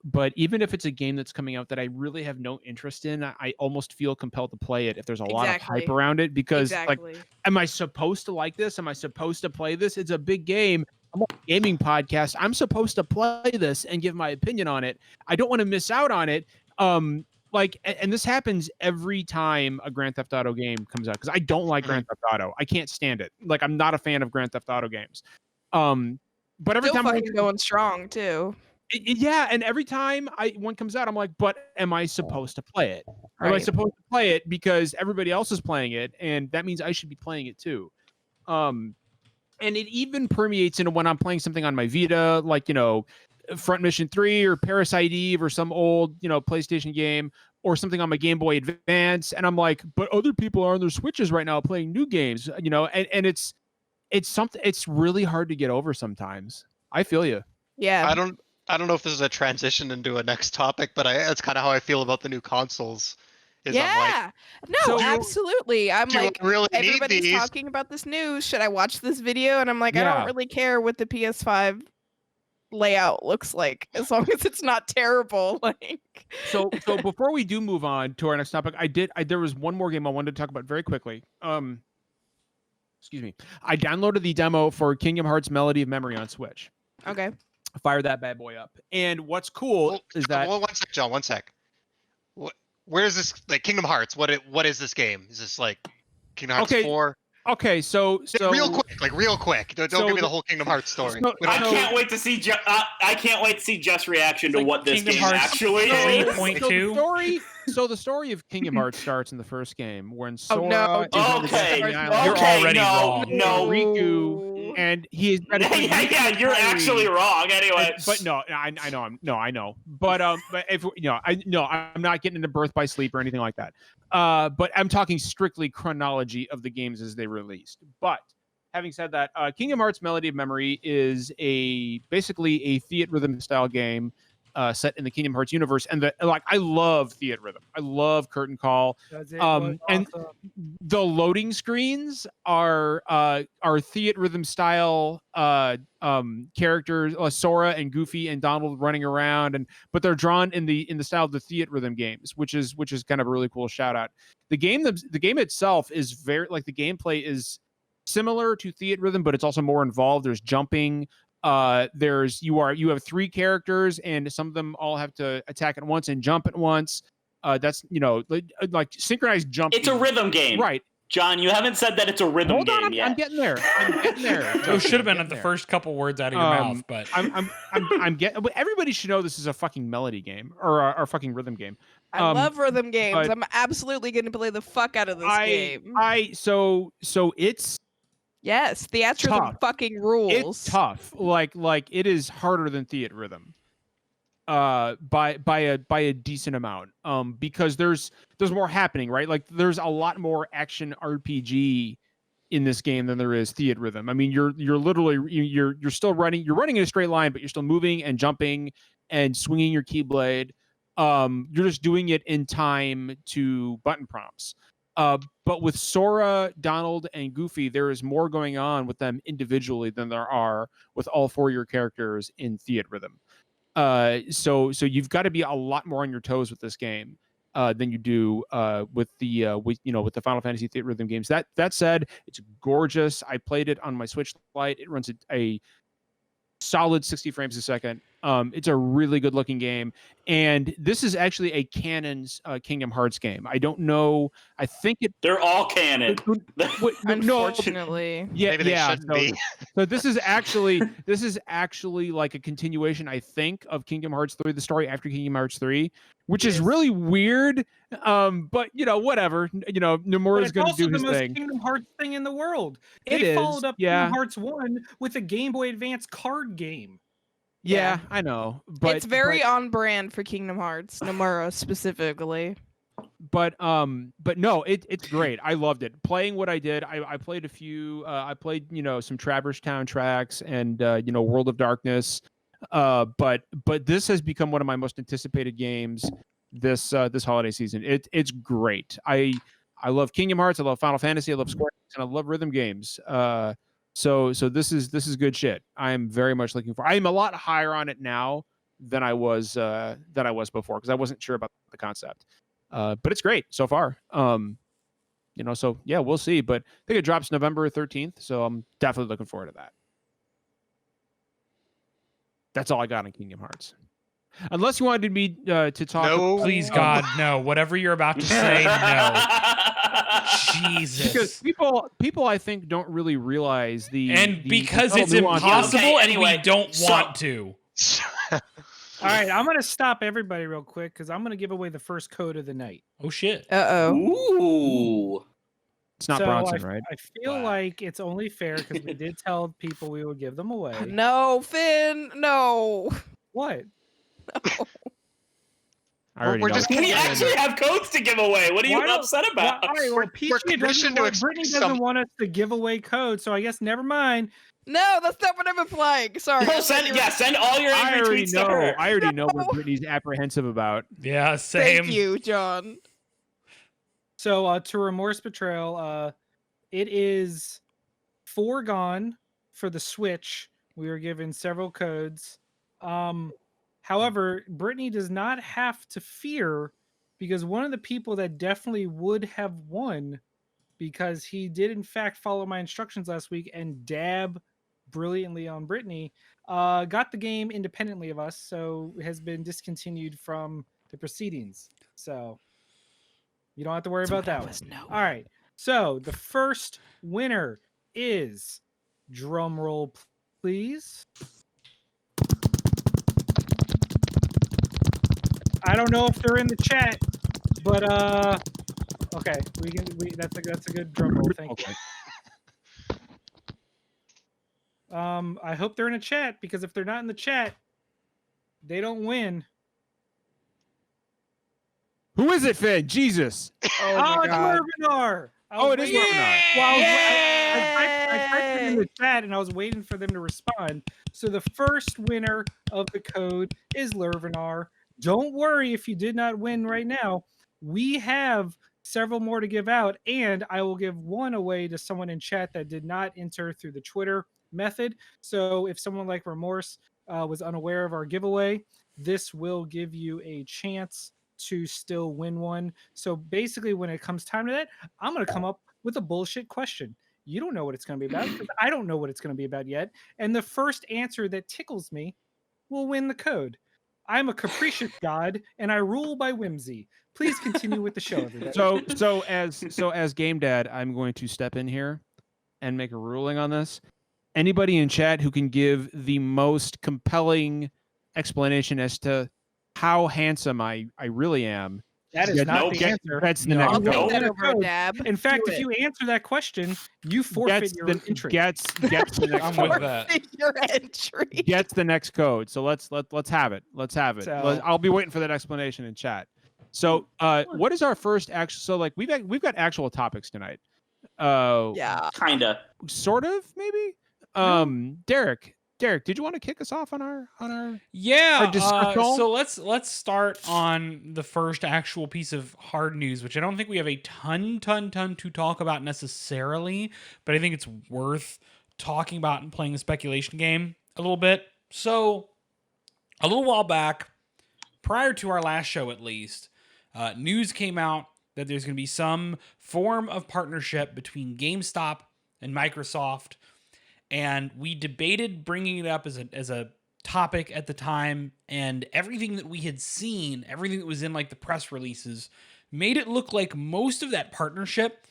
but even if it's a game that's coming out that I really have no interest in, I almost feel compelled to play it if there's a lot of hype Exactly. around it, because like, Exactly. am I supposed to like this? Am I supposed to play this? It's a big game. I'm on a gaming podcast. I'm supposed to play this and give my opinion on it. I don't want to miss out on it. Like, and this happens every time a Grand Theft Auto game comes out, because I don't like Grand Theft Auto. I can't stand it. Like, I'm not a fan of Grand Theft Auto games. But every Still time fucking going strong too. yeah, and every time one comes out, I'm like, but am I supposed to play it? Or am I Right. supposed to play it because everybody else is playing it, and that means I should be playing it too? And it even permeates into when I'm playing something on my Vita, like, Front Mission 3 or Parasite Eve or some old, PlayStation game, or something on my Game Boy Advance, and I'm like, but other people are on their Switches right now playing new games, and it's something, it's really hard to get over sometimes. I feel you. Yeah. I don't know if this is a transition into a next topic, but that's kind of how I feel about the new consoles. I'm like, Yeah. No, So- absolutely. I'm do I like, really need everybody's these? talking about this news. Should I watch this video? And I'm like, I Yeah. don't really care what the PS5 layout looks like, as long as it's not terrible. Like, So before we do move on to our next topic, there was one more game I wanted to talk about very quickly. Excuse me. I downloaded the demo for Kingdom Hearts Melody of Memory on Switch. okay. Fire that bad boy up. And what's cool is that Well, one sec, John. One sec. Where is this? Like Kingdom Hearts? What is this game? Is this like Kingdom Hearts Okay, 4? Okay, so real quick. Don't so give me the- the whole Kingdom Hearts story. so- We don't- I can't wait to see. I can't wait to see Jeff's reaction to like what this Kingdom game Hearts actually three is. point- So the 0.2? story of Kingdom Hearts starts in the first game when Oh, Sora no. is on the Okay, Destiny Island. You're okay, already no, wrong. no. Riku, and he is yeah, you're actually wrong. Anyway, But no, I know. But if I'm not getting into Birth by Sleep or anything like that. But I'm talking strictly chronology of the games as they released. But having said that, Kingdom Hearts Melody of Memory is basically a Theat Rhythm style game set in the Kingdom Hearts universe, and I love Theat Rhythm. I love Curtain Call. That's it. And Awesome. the loading screens are Theat Rhythm style characters, Sora and Goofy and Donald running around, but they're drawn in the style of the Theat Rhythm games, which is kind of a really cool shout out. The game itself is very, like, the gameplay is similar to Theat Rhythm, but it's also more involved. There's jumping. You have 3 characters, and some of them all have to attack at once and jump at once. That's like synchronized jumping. it's a rhythm game, Right. John, you haven't said that it's a rhythm Hold game on, yet. I'm getting there. Those should have been I'm the getting first couple words out of your Um, mouth, but I'm getting. But everybody should know this is a fucking melody game or a fucking rhythm game. I love rhythm games. but I'm absolutely going to play the fuck out of this game. So it's Yes, Theat Rhythm tough. fucking rules. It's tough. Like it is harder than Theat Rhythm. By a decent amount. Because there's more happening, right? Like there's a lot more action RPG in this game than there is Theat Rhythm. I mean, you're literally you're still running. You're running in a straight line, but you're still moving and jumping and swinging your keyblade. You're just doing it in time to button prompts. But with Sora, Donald, and Goofy, there is more going on with them individually than there are with all 4 of your characters in Theat Rhythm. So you've got to be a lot more on your toes with this game than you do with the Final Fantasy Theat Rhythm games. That said, it's gorgeous. I played it on my Switch Lite. It runs a solid 60 frames a second. It's a really good looking game, and this is actually a canon's Kingdom Hearts game. I don't know. I think They're all canon. Unfortunately. Yeah, Maybe they yeah. shouldn't be. So this is actually like a continuation, I think, of Kingdom Hearts 3, the story after Kingdom Hearts 3, which is really weird. But whatever. Nomura's going to do his the most thing. Kingdom Hearts thing in the world. It They is, followed up yeah. Kingdom Hearts 1 with a Game Boy Advance card game. Yeah, Yeah. I know, but it's very on brand for Kingdom Hearts, Nomura specifically. but no, it's great. I loved it. Playing what I did, I played a few. I played some Traverse Town tracks and World of Darkness. But this has become one of my most anticipated games this holiday season. It's great. I love Kingdom Hearts. I love Final Fantasy. I love Square Enix, and I love rhythm games. So this is good shit. I'm very much looking for. I am a lot higher on it now than I was before because I wasn't sure about the concept. But it's great so far. So yeah, we'll see. But I think it drops November 13th, so I'm definitely looking forward to that. That's all I got on Kingdom Hearts. Unless you wanted me to talk. No. Please, God, no. Whatever you're about to say, no. Jesus. Because people I think don't really realize because the it's subtle nuances. impossible Okay, and anyway, we don't so- want to. All right, I'm gonna stop everybody real quick because I'm gonna give away the first code of the night. Oh shit. Uh-oh. Ooh. It's not So Bronson, right? I feel Wow. like it's only fair because we did tell people we would give them away. No, Finn, no. What? I already we're know. just it. We actually have codes to give away. What are you Why don't- upset Well, about? all right, well, We're Peachy commissioned to Brittany expect doesn't some- want us to give away codes, so I guess never mind. No, that's not what I'm implying. Sorry. Well, send all your I angry already tweets know. to her. I already know No. what Brittany's apprehensive about. Yeah, same. Thank you, John. So to Remorse Betrayal, it is foregone for the Switch. We were given several codes. However, Brittany does not have to fear because one of the people that definitely would have won, because he did in fact follow my instructions last week and dab brilliantly on Brittany, got the game independently of us, so has been discontinued from the proceedings. So you don't have to worry about that one. No. All right. So the first winner is, drum roll, please. I don't know if they're in the chat, but okay, that's a good drum roll. Thank you. Okay. I hope they're in a chat because if they're not in the chat, they don't win. Who is it, Finn? Jesus. Oh, Oh, my it's God. Lervinar. Oh, it is Lervinar. Well, I typed it in the chat and I was waiting for them to respond. So the first winner of the code is Lervinar. Don't worry if you did not win right now. We have several more to give out, and I will give one away to someone in chat that did not enter through the Twitter method. So if someone like Remorse was unaware of our giveaway, this will give you a chance to still win one. So basically, when it comes time to that, I'm going to come up with a bullshit question. You don't know what it's going to be about because I don't know what it's going to be about yet. And the first answer that tickles me will win the code. I'm a capricious god and I rule by whimsy. Please continue with the show, everybody. So as Game Dad, I'm going to step in here and make a ruling on this. Anybody in chat who can give the most compelling explanation as to how handsome I really am. That is not Nope. the answer. That's the No, next I'll no. take code. that over a Code. dab. In fact, Do if it. you answer that question, you forfeit Gets your the entry. gets the next I'm code. with that. Forfeit your entry. Gets the next code. So let's have it. Let's have it. So- I'll be waiting for that explanation in chat. So what is our first actual? So like we've got actual topics tonight. Yeah. Kinda. Sort of maybe. Derek, did you want to kick us off on our Yeah. Our discussion? So let's start on the first actual piece of hard news, which I don't think we have a ton to talk about necessarily, but I think it's worth talking about and playing the speculation game a little bit. So a little while back, prior to our last show at least, news came out that there's going to be some form of partnership between GameStop and Microsoft. And we debated bringing it up as a topic at the time, and everything that we had seen, everything that was in like the press releases, made it look like most of that partnership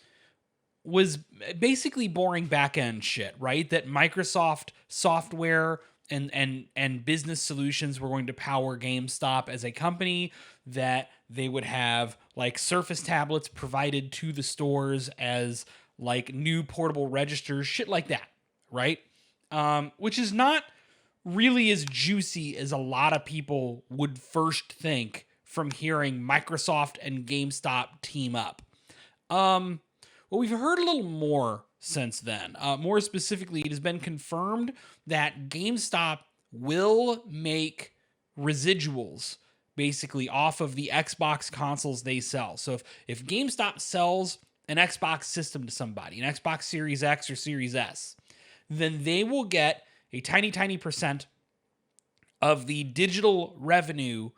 was basically boring back-end shit, right? That Microsoft software and business solutions were going to power GameStop as a company, that they would have like Surface tablets provided to the stores as like new portable registers, shit like that. Right? Which is not really as juicy as a lot of people would first think from hearing Microsoft and GameStop team up. Well, we've heard a little more since then. More specifically, it has been confirmed that GameStop will make residuals basically off of the Xbox consoles they sell. So if GameStop sells an Xbox system to somebody, an Xbox Series X or Series S, then they will get a tiny, tiny percent of the digital revenue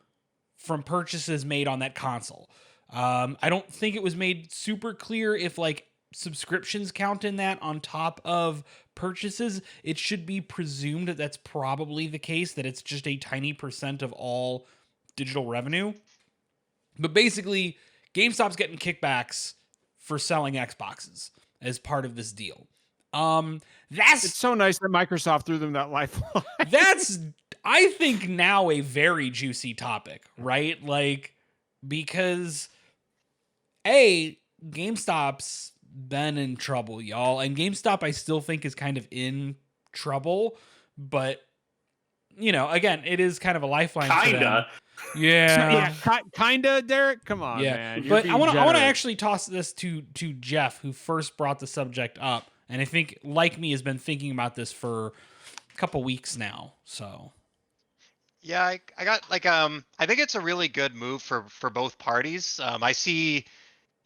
from purchases made on that console. I don't think it was made super clear if like subscriptions count in that on top of purchases. It should be presumed that that's probably the case, that it's just a tiny percent of all digital revenue. But basically, GameStop's getting kickbacks for selling Xboxes as part of this deal. It's so nice that Microsoft threw them that lifeline. That's, I think, now a very juicy topic, right? Like, because GameStop's been in trouble, y'all. And GameStop, I still think, is kind of in trouble. But, again, it is kind of a lifeline for them. Kinda. Yeah. Kinda, Derek. Come on, man. But I want to actually toss this to Jeff, who first brought the subject up, and I think, like me, has been thinking about this for a couple weeks now. So, Yeah, I got I think it's a really good move for both parties. I see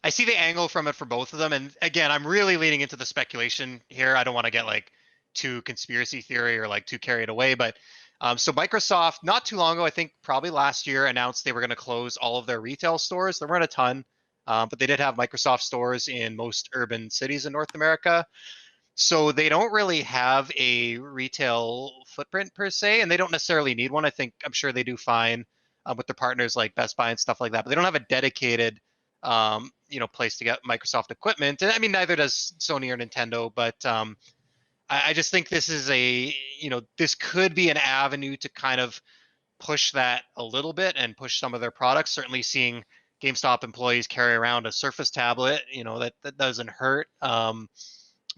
the angle from it for both of them, and again, I'm really leaning into the speculation here. I don't want to get like too conspiracy theory or like too carried away, but so Microsoft, not too long ago, I think probably last year, announced they were going to close all of their retail stores. There weren't a ton, but they did have Microsoft stores in most urban cities in North America. So they don't really have a retail footprint per se, and they don't necessarily need one. I'm sure they do fine with their partners like Best Buy and stuff like that, but they don't have a dedicated, place to get Microsoft equipment. And I mean, neither does Sony or Nintendo, but I just think this is this could be an avenue to kind of push that a little bit and push some of their products. Certainly seeing GameStop employees carry around a Surface tablet, that doesn't hurt.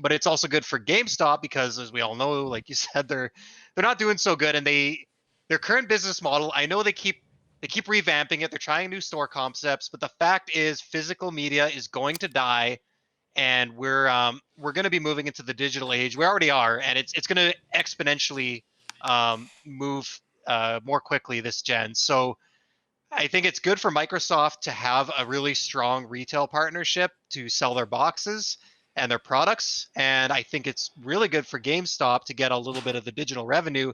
But it's also good for GameStop because, as we all know, like you said, they're not doing so good, and their current business model, I know they keep revamping it. They're trying new store concepts, but the fact is, physical media is going to die, and we're going to be moving into the digital age. We already are, and it's going to exponentially move more quickly this gen. So I think it's good for Microsoft to have a really strong retail partnership to sell their boxes and their products. And I think it's really good for GameStop to get a little bit of the digital revenue.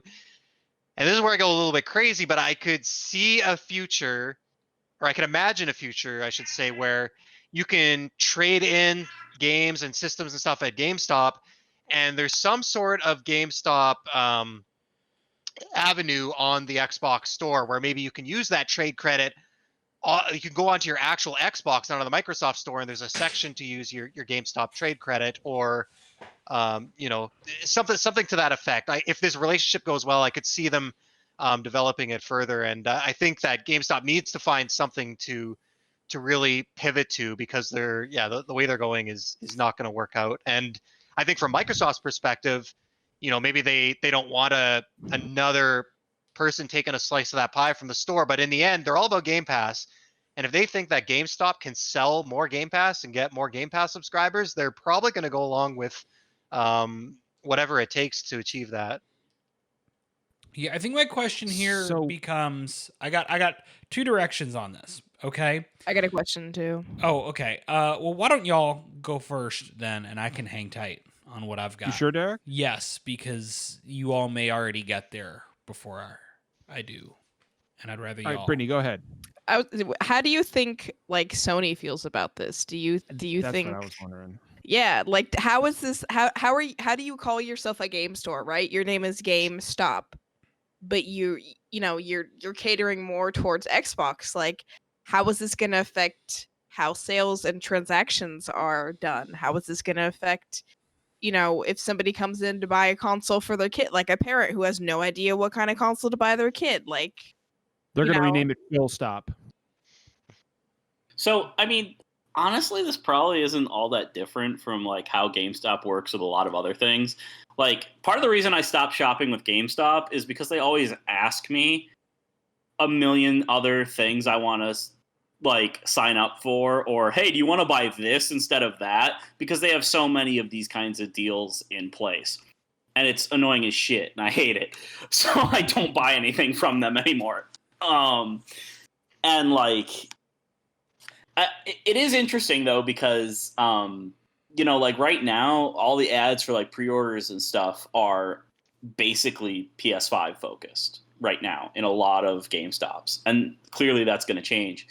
And this is where I go a little bit crazy, but I could see a future, or I could imagine a future, I should say, where you can trade in games and systems and stuff at GameStop, and there's some sort of GameStop avenue on the Xbox store where maybe you can use that trade credit. You can go onto your actual Xbox, not on the Microsoft store, and there's a section to use your GameStop trade credit, or something to that effect. If this relationship goes well, I could see them developing it further, and I think that GameStop needs to find something to really pivot to, because the way they're going is not going to work out. And I think from Microsoft's perspective, maybe they don't want another person taking a slice of that pie from the store, but in the end, they're all about Game Pass. And if they think that GameStop can sell more Game Pass and get more Game Pass subscribers, they're probably going to go along with whatever it takes to achieve that. Yeah, I think my question here becomes, I got two directions on this. Okay. I got a question too. Oh, okay. Well, why don't y'all go first then, and I can hang tight on what I've got. You sure, Derek? Yes, because you all may already get there before I do, and I'd rather y'all. All right, Brittany, go ahead. How do you think like Sony feels about this? Do you That's think? what I was wondering. Yeah, like how is this? How do you call yourself a game store? Right, your name is GameStop, but you're catering more towards Xbox. Like, how is this going to affect how sales and transactions are done? How is this going to affect, if somebody comes in to buy a console for their kid, like a parent who has no idea what kind of console to buy their kid, like they're going to rename it Phil Stop. So, I mean, honestly, this probably isn't all that different from like how GameStop works with a lot of other things. Like, part of the reason I stopped shopping with GameStop is because they always ask me a million other things I want to like sign up for, or hey, do you want to buy this instead of that? Because they have so many of these kinds of deals in place. And it's annoying as shit, and I hate it. So I don't buy anything from them anymore. And like, it is interesting though, because you know, like right now, all the ads for like pre-orders and stuff are basically PS5 focused right now in a lot of GameStops, and clearly that's going to change.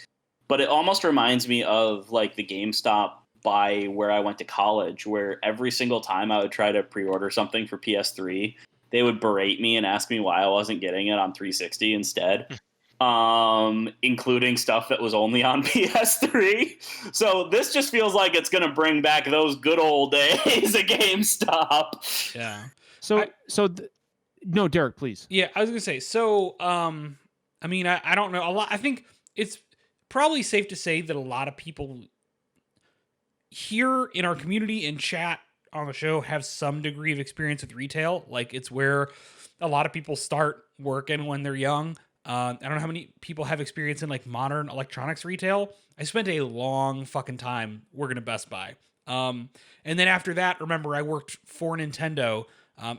But it almost reminds me of like the GameStop by where I went to college, where every single time I would try to pre-order something for PS3, they would berate me and ask me why I wasn't getting it on 360 instead, including stuff that was only on PS3. So this just feels like it's going to bring back those good old days at GameStop. Yeah. No, Derek, please. Yeah, I was gonna say. So, I mean, I don't know a lot. I think it's probably safe to say that a lot of people here in our community, in chat, on the show, have some degree of experience with retail. Like, it's where a lot of people start working when they're young. I don't know how many people have experience in like modern electronics retail. I spent a long fucking time working at Best Buy. And then after that, remember, I worked for Nintendo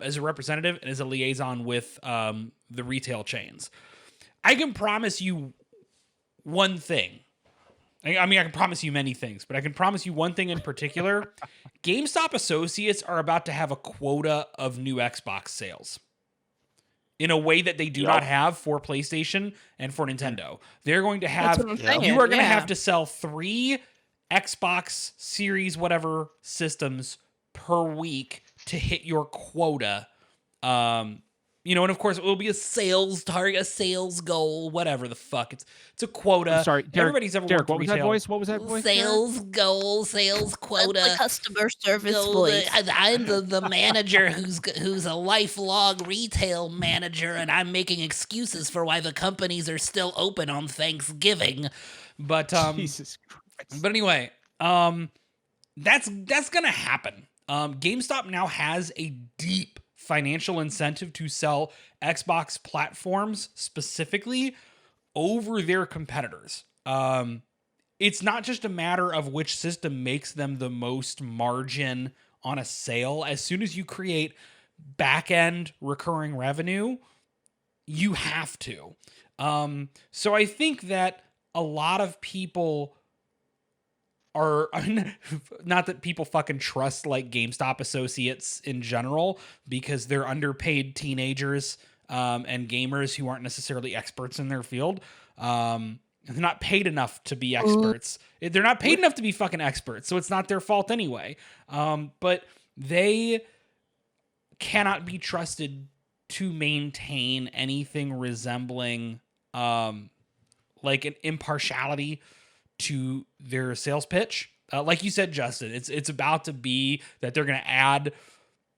as a representative and as a liaison with the retail chains. I can promise you one thing. I mean, I can promise you many things, but I can promise you one thing in particular. GameStop associates are about to have a quota of new Xbox sales in a way that they do not have for PlayStation and for Nintendo. They're going to have, you are going to have to sell 3 Xbox Series whatever systems per week to hit your quota. You know, and of course it will be a sales target, a sales goal, whatever the fuck. It's a quota. I'm sorry, Derek, everybody's ever Derek, worked what was retail. that voice? What was that voice? Sales goal, sales quota. That's the customer service goal. voice. I'm the manager who's a lifelong retail manager, and I'm making excuses for why the companies are still open on Thanksgiving. But Jesus Christ. But anyway, that's gonna happen. GameStop now has a deep financial incentive to sell Xbox platforms specifically over their competitors. It's not just a matter of which system makes them the most margin on a sale. As soon as you create back-end recurring revenue, you have to. So I think that a lot of people are not that people fucking trust like GameStop associates in general, because they're underpaid teenagers and gamers who aren't necessarily experts in their field. They're not paid enough to be experts. They're not paid enough to be fucking experts, so it's not their fault anyway. But they cannot be trusted to maintain anything resembling like an impartiality to their sales pitch. Like you said, Justin, it's about to be that they're going to add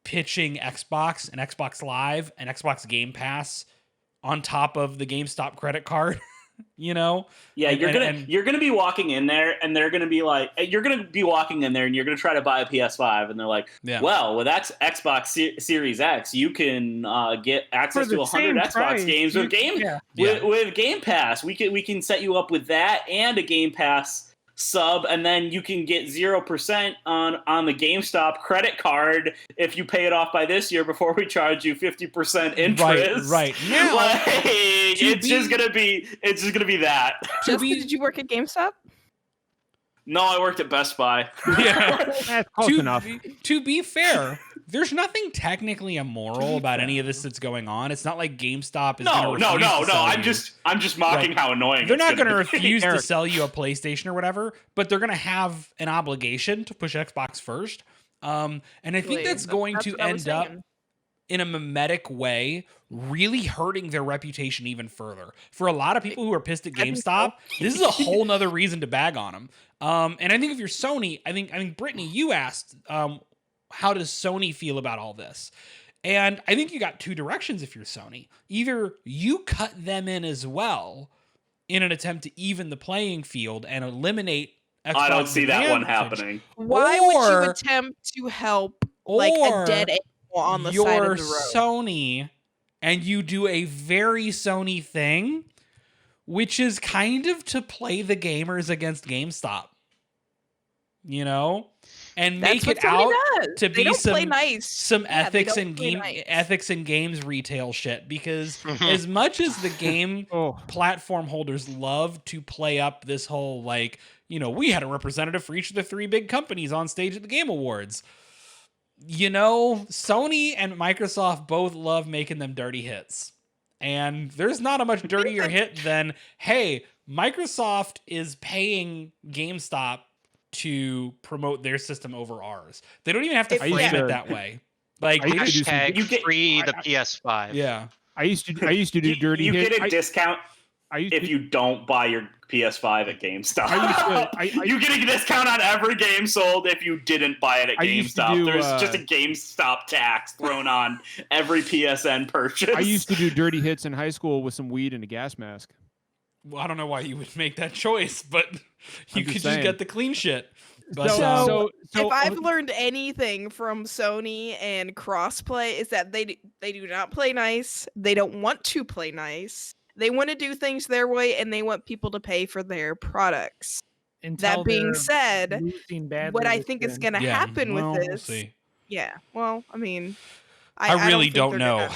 pitching Xbox and Xbox Live and Xbox Game Pass on top of the GameStop credit card. You know? Yeah, you're gonna be walking in there, and they're gonna be like, you're gonna be walking in there, and you're gonna try to buy a PS5, and they're like, well, with Xbox Series X, you can get access to 100 Xbox games with with Game Pass. We can set you up with that and a Game Pass sub, and then you can get 0% on the GameStop credit card if you pay it off by this year before we charge you 50% interest. Right. Now, like, it's just gonna be that. Justin, did you work at GameStop? No, I worked at Best Buy. That's close enough. To be fair, there's nothing technically immoral about any of this that's going on. It's not like GameStop is No. I'm just mocking how annoying. They're not going to be. refuse to sell you a PlayStation or whatever, but they're going to have an obligation to push Xbox first. And I think that's going to end up in a mimetic way, really hurting their reputation even further. For a lot of people who are pissed at GameStop, this is a whole nother reason to bag on them. And I think if you're Sony, I think Brittany, you asked, how does Sony feel about all this? And I think you got 2 directions if you're Sony. Either you cut them in as well in an attempt to even the playing field and eliminate I don't see that one advantage. happening. Why would you Or- attempt to help like a dead animal on the side You're of the road? Sony, and you do a very Sony thing, which is kind of to play the gamers against GameStop. You know? And That's make what it Sony out does. to They be don't play some nice. some Yeah, they ethics don't and play game nice. ethics and games retail shit, because as much as the game Oh, platform holders love to play up this whole like, you know, we had a representative for each of the 3 big companies on stage at the Game Awards. You know, Sony and Microsoft both love making them dirty hits. And there's not a much dirtier hit than, hey, Microsoft is paying GameStop to promote their system over ours. They don't even have to If- frame yeah. it that way. Like, I used to do some- Hashtag You get- free the PS5. yeah. I used to do dirty You hit. get a discount I used if to, you don't buy your PS5 at GameStop. I You get a discount on every game sold if you didn't buy it at I used to GameStop. do, There's just a GameStop tax thrown on every PSN purchase. I used to do dirty hits in high school with some weed and a gas mask. Well, I don't know why you would make that choice, but you I'm could just just saying. get the clean shit. But, So, so if I've learned anything from Sony and crossplay, is that they do not play nice. They don't want to play nice. They want to do things their way, and they want people to pay for their products. Until That being they're said, losing badly what I this think is gen. going to yeah, happen well, with we'll this, see. yeah. Well, I mean, I really think don't they're know. gonna-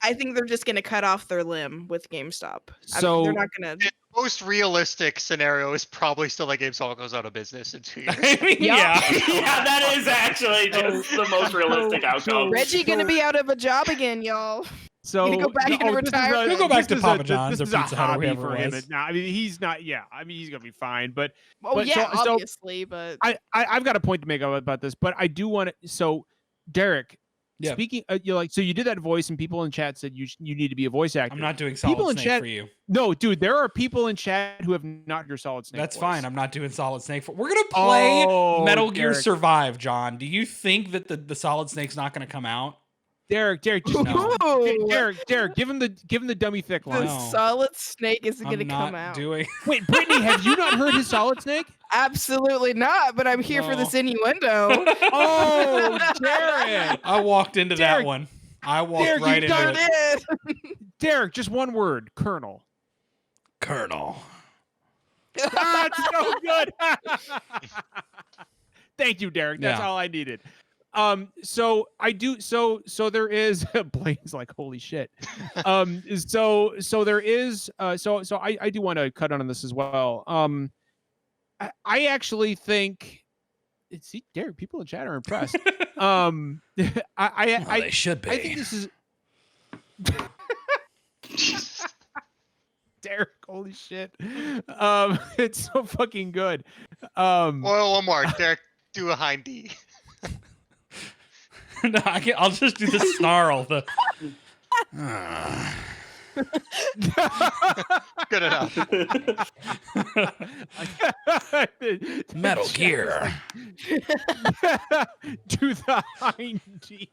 I think they're just going to cut off their limb with GameStop. So- they're not going to. The most realistic scenario is probably still that GameStop goes out of business in 2 years. I mean, yeah. Yeah, that is actually just the most realistic outcome. Reggie going to be out of a job again, y'all. So You go back into this is retirement. We'll go back this to is Papa a- John's this or is a Pizza Hut or hobby whoever for it him. was. Now, I mean, he's not. Yeah, I mean, he's gonna be fine. But Oh But yeah, so- obviously, but I've got a point to make about this. But I do want to. So, Derek, Yeah. speaking, you like, so you did that voice, and people in chat said you need to be a voice actor. I'm not doing Solid People in Snake chat- for you. No, dude, there are people in chat who have not heard your Solid Snake. That's voice. fine. I'm not doing Solid Snake. We're gonna play Oh, Metal Gear Derek. Survive, John. Do you think that the Solid Snake's not gonna come out? Derek, just No. Ooh, Derek, give him the dummy thick the line. No. Solid Snake is I'm going to not come out. doing. Wait, Brittany, have you not heard his Solid Snake? Absolutely not. But I'm here for No. this innuendo. Oh, Derek, I walked into that Derek- one. I walked Derek, right you've into done it. Derek, just one word, Colonel. Colonel. That's so good. Thank you, Derek. That's Yeah. all I needed. So I do. So there is. Blaine's like, holy shit. So there is. So I do want to cut on this as well. I actually think. See, Derek, people in chat are impressed. They should be. I think this is. Derek, holy shit. It's so fucking good. Well, one more. Derek, do a hind D. No, I'll just do the snarl. The Good enough. Metal Gear. Do the hind D.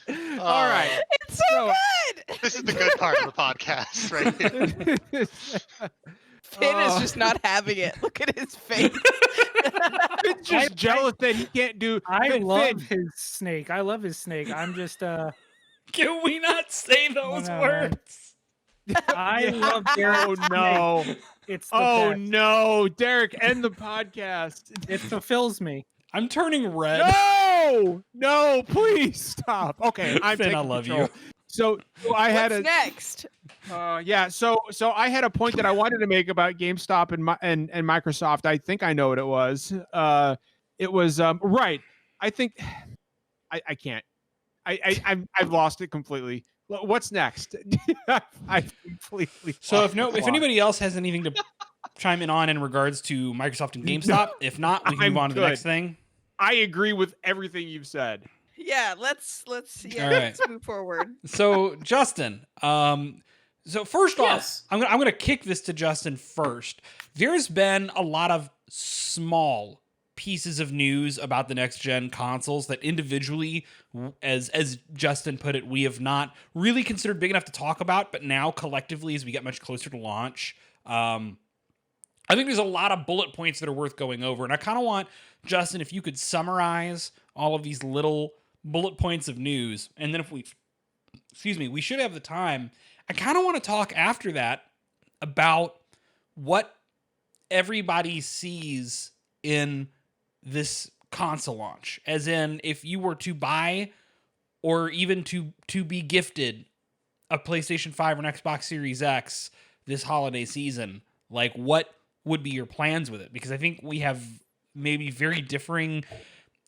All right. It's so good. This is the good part of the podcast, right here. Finn is Oh. just not having it. Look at his face. Finn's just jealous that he can't do. I Finn, love Finn, his snake. I love his snake. I'm just Can we not say those no, man. words? I Yeah. love Derek's Oh snake. no! It's the Oh best. no! Derek, end the podcast. It fulfills me. I'm turning red. No! Please stop. Okay, I'm Finn, I taking love control. you. So I had What's next? yeah. So I had a point that I wanted to make about GameStop and Microsoft. I think I know what it was. It was right. I think I can't. I've lost it completely. What's next? I completely. So lost if the plot. anybody else has anything to chime in on in regards to Microsoft and GameStop, if not, we can I'm move on to the good. next thing. I agree with everything you've said. Yeah, let's All right. let's move forward. So Justin, so first Yes. off, I'm gonna kick this to Justin first. There's been a lot of small pieces of news about the next gen consoles that individually, as Justin put it, we have not really considered big enough to talk about, but now collectively as we get much closer to launch, I think there's a lot of bullet points that are worth going over. And I kind of want, Justin, if you could summarize all of these little bullet points of news, and then if we should have the time, I kind of want to talk after that about what everybody sees in this console launch. As in, if you were to buy or even to be gifted a PlayStation 5 or an Xbox Series X this holiday season, like what would be your plans with it? Because I think we have maybe very differing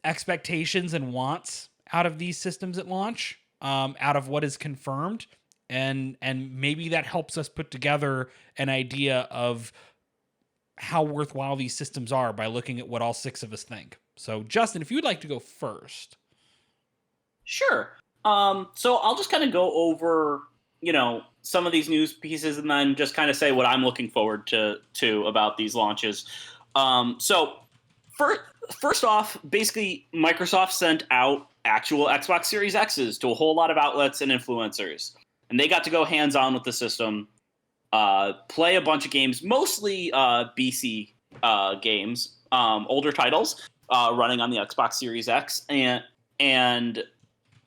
expectations and wants out of these systems at launch, out of what is confirmed. And maybe that helps us put together an idea of how worthwhile these systems are by looking at what all 6 of us think. So, Justin, if you'd like to go first. Sure. So I'll just kind of go over, some of these news pieces and then just kind of say what I'm looking forward to about these launches. So first off, basically Microsoft sent out actual Xbox Series X's to a whole lot of outlets and influencers. And they got to go hands-on with the system, play a bunch of games, mostly BC games, older titles running on the Xbox Series X, and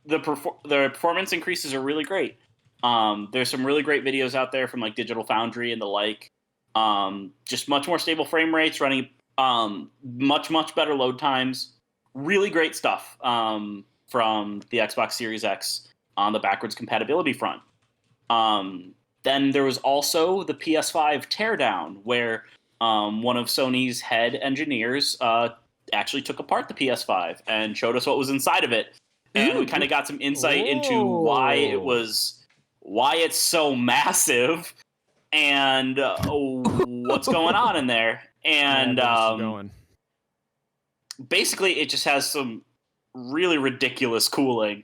the performance increases are really great. There's some really great videos out there from like Digital Foundry and the like. Just much more stable frame rates, running much better load times. Really great stuff from the Xbox Series X on the backwards compatibility front. Then there was also the PS5 teardown, where one of Sony's head engineers actually took apart the PS5 and showed us what was inside of it. And we kind of got some insight into why it's so massive and what's going on in there. And basically it just has some really ridiculous cooling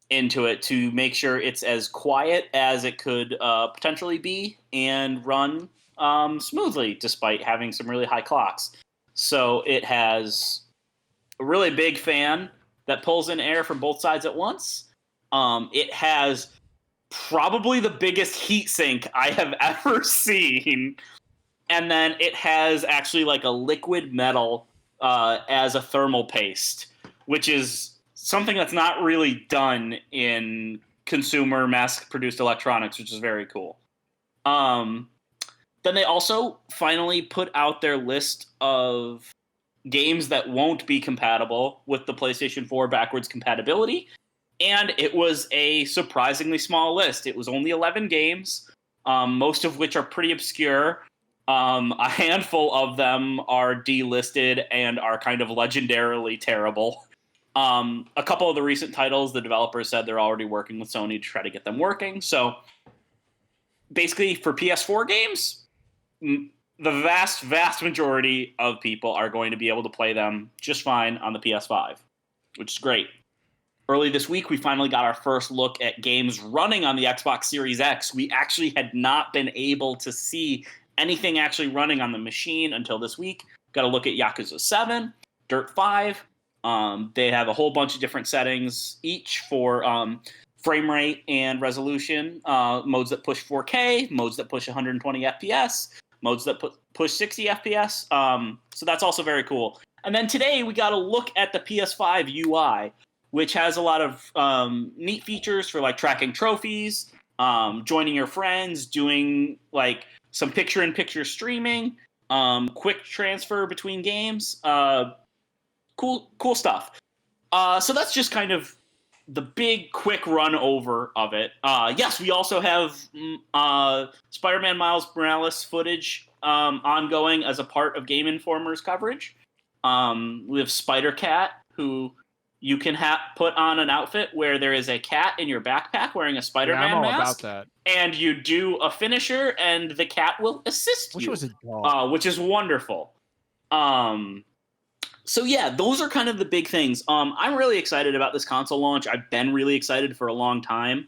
into it to make sure it's as quiet as it could potentially be and run smoothly despite having some really high clocks. So it has a really big fan that pulls in air from both sides at once. It has probably the biggest heat sink I have ever seen. And then it has actually like a liquid metal as a thermal paste, which is something that's not really done in consumer mass-produced electronics, which is very cool. Then they also finally put out their list of games that won't be compatible with the PlayStation 4 backwards compatibility, and it was a surprisingly small list. It was only 11 games, most of which are pretty obscure. A handful of them are delisted and are kind of legendarily terrible. A couple of the recent titles, the developers said they're already working with Sony to try to get them working. So basically for PS4 games, the vast majority of people are going to be able to play them just fine on the PS5, which is great. Early this week, we finally got our first look at games running on the Xbox Series X. We actually had not been able to see anything actually running on the machine until this week. Got a look at Yakuza 7, Dirt 5. They have a whole bunch of different settings, each for frame rate and resolution, modes that push 4K, modes that push 120 FPS, modes that push 60 FPS. So that's also very cool. And then today we got a look at the PS5 UI, which has a lot of neat features for like tracking trophies, joining your friends, doing like some picture-in-picture streaming, quick transfer between games. Cool stuff. So that's just kind of the big, quick run over of it. Yes, we also have Spider-Man Miles Morales footage ongoing as a part of Game Informer's coverage. We have Spider-Cat, who you can put on an outfit where there is a cat in your backpack wearing a Spider-Man I'm all mask. about that. And you do a finisher, and the cat will assist you, which is wonderful. So yeah, those are kind of the big things. I'm really excited about this console launch. I've been really excited for a long time.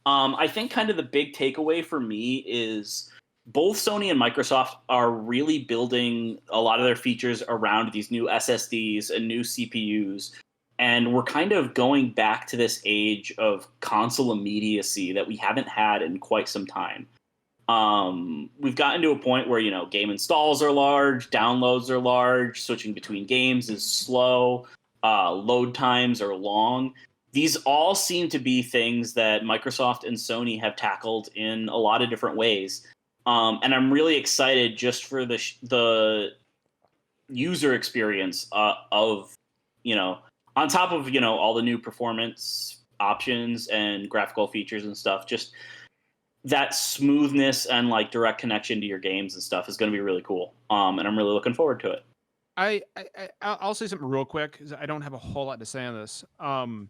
I think kind of the big takeaway for me is both Sony and Microsoft are really building a lot of their features around these new SSDs and new CPUs. And we're kind of going back to this age of console immediacy that we haven't had in quite some time. We've gotten to a point where, game installs are large, downloads are large, switching between games is slow, load times are long. These all seem to be things that Microsoft and Sony have tackled in a lot of different ways. And I'm really excited just for the user experience of, on top of, all the new performance options and graphical features and stuff, just that smoothness and like direct connection to your games and stuff is going to be really cool. And I'm really looking forward to it. I'll say something real quick because I don't have a whole lot to say on this. I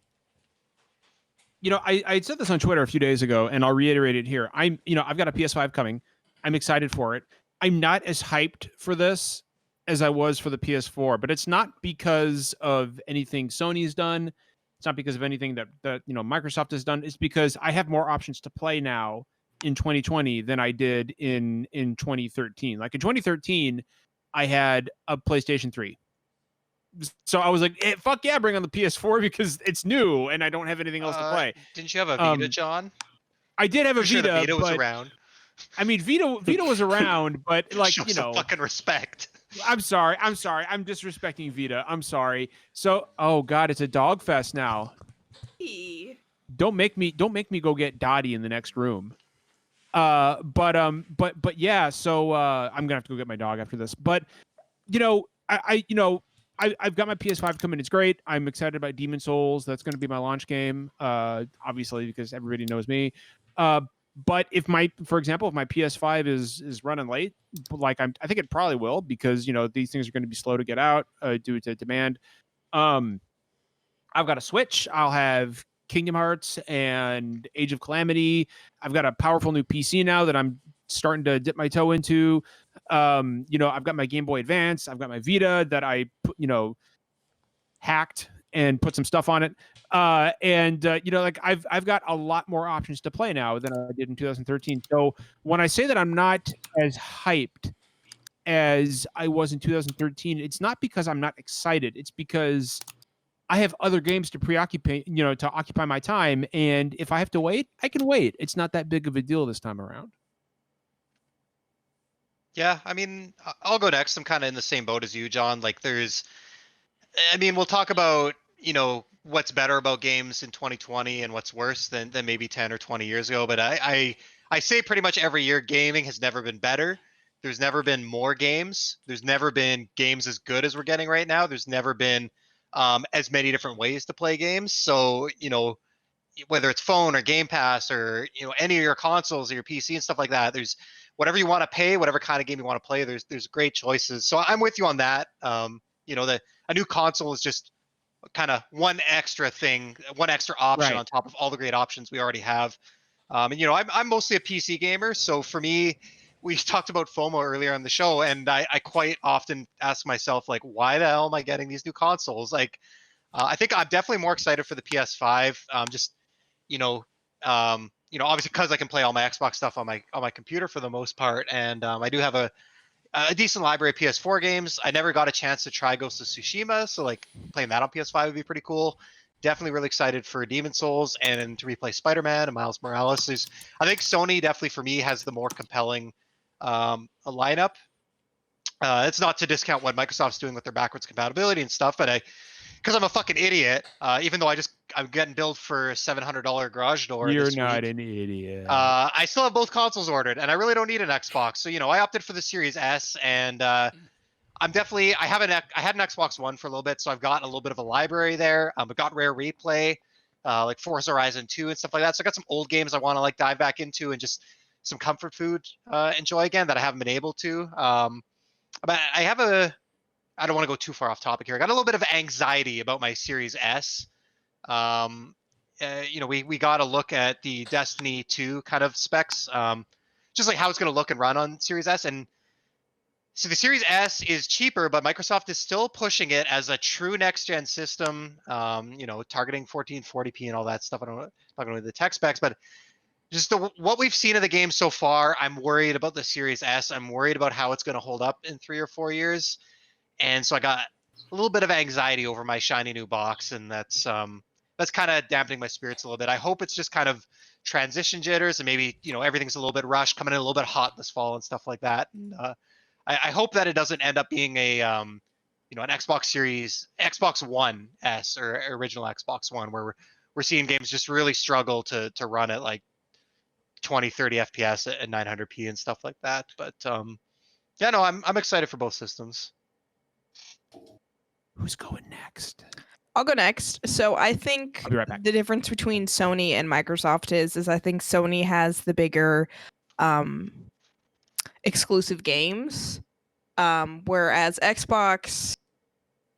said this on Twitter a few days ago, and I'll reiterate it here. I've got a PS5 coming. I'm excited for it. I'm not as hyped for this as I was for the PS4, but it's not because of anything Sony's done. It's not because of anything that Microsoft has done. It's because I have more options to play now in 2020 than I did in 2013. Like in 2013, I had a PlayStation 3. So I was like, fuck yeah, bring on the PS4 because it's new and I don't have anything else to play. Didn't you have a Vita, John? I did have a Sure Vita, the Vita was but, around. I mean, Vita was around, but like, Show some fucking respect. I'm sorry. I'm disrespecting Vita. I'm sorry. So, oh God, it's a dog fest now. Don't make me go get Dottie in the next room. But yeah, so I'm gonna have to go get my dog after this. But I've got my PS5 coming. It's great. I'm excited about Demon Souls. That's going to be my launch game, obviously, because everybody knows me. But for example, if my PS5 is running late, like I think it probably will, because these things are going to be slow to get out due to demand. I've got a Switch. I'll have Kingdom Hearts and Age of Calamity. I've got a powerful new PC now that I'm starting to dip my toe into. I've got my Game Boy Advance. I've got my Vita that I hacked and put some stuff on it. I've got a lot more options to play now than I did in 2013. So when I say that I'm not as hyped as I was in 2013, it's not because I'm not excited. It's because I have other games to to occupy my time. And if I have to wait, I can wait. It's not that big of a deal this time around. Yeah, I mean, I'll go next. I'm kind of in the same boat as you, John. Like, we'll talk about, what's better about games in 2020 and what's worse than maybe 10 or 20 years ago. But I say pretty much every year gaming has never been better. There's never been more games. There's never been games as good as we're getting right now. There's never been as many different ways to play games. So, whether it's phone or Game Pass or, any of your consoles or your PC and stuff like that, there's whatever you want to pay, whatever kind of game you want to play, there's great choices. So I'm with you on that. A new console is just kind of one extra thing, one extra option on top of all the great options we already have. I'm mostly a PC gamer. So for me, we talked about FOMO earlier on the show, and I quite often ask myself, like, why the hell am I getting these new consoles? Like, I think I'm definitely more excited for the PS5. Obviously because I can play all my Xbox stuff on my computer for the most part, and I do have a decent library of PS4 games. I never got a chance to try Ghost of Tsushima, so like playing that on PS5 would be pretty cool. Definitely really excited for Demon Souls and to replay Spider-Man and Miles Morales. I think Sony definitely for me has the more compelling lineup. It's not to discount what Microsoft's doing with their backwards compatibility and stuff, but because I'm a fucking idiot, even though I'm getting billed for a $700 garage door. You're not an idiot. I still have both consoles ordered, and I really don't need an Xbox. So I opted for the Series S, and I had an Xbox One for a little bit, so I've got a little bit of a library there. I've got Rare Replay, like Forza Horizon 2 and stuff like that. So I got some old games I want to like dive back into and just some comfort food enjoy again that I haven't been able to. But I don't want to go too far off topic here. I got a little bit of anxiety about my Series S. We got to look at the Destiny 2 kind of specs, just like how it's going to look and run on Series S. And so the Series S is cheaper, but Microsoft is still pushing it as a true next-gen system, targeting 1440p and all that stuff. I'm not going to the tech specs, but just what we've seen of the game so far, I'm worried about the Series S. I'm worried about how it's going to hold up in 3 or 4 years. And so I got a little bit of anxiety over my shiny new box, and that's kind of dampening my spirits a little bit. I hope it's just kind of transition jitters, and maybe everything's a little bit rushed, coming in a little bit hot this fall and stuff like that. And I hope that it doesn't end up being an Xbox One S or original Xbox One, where we're seeing games just really struggle to run at like 20, 30 FPS at 900p and stuff like that. But yeah, no, I'm excited for both systems. Who's going next? I'll go next. So I think I'll be right back. the difference between Sony and Microsoft is I think Sony has the bigger exclusive games, whereas Xbox,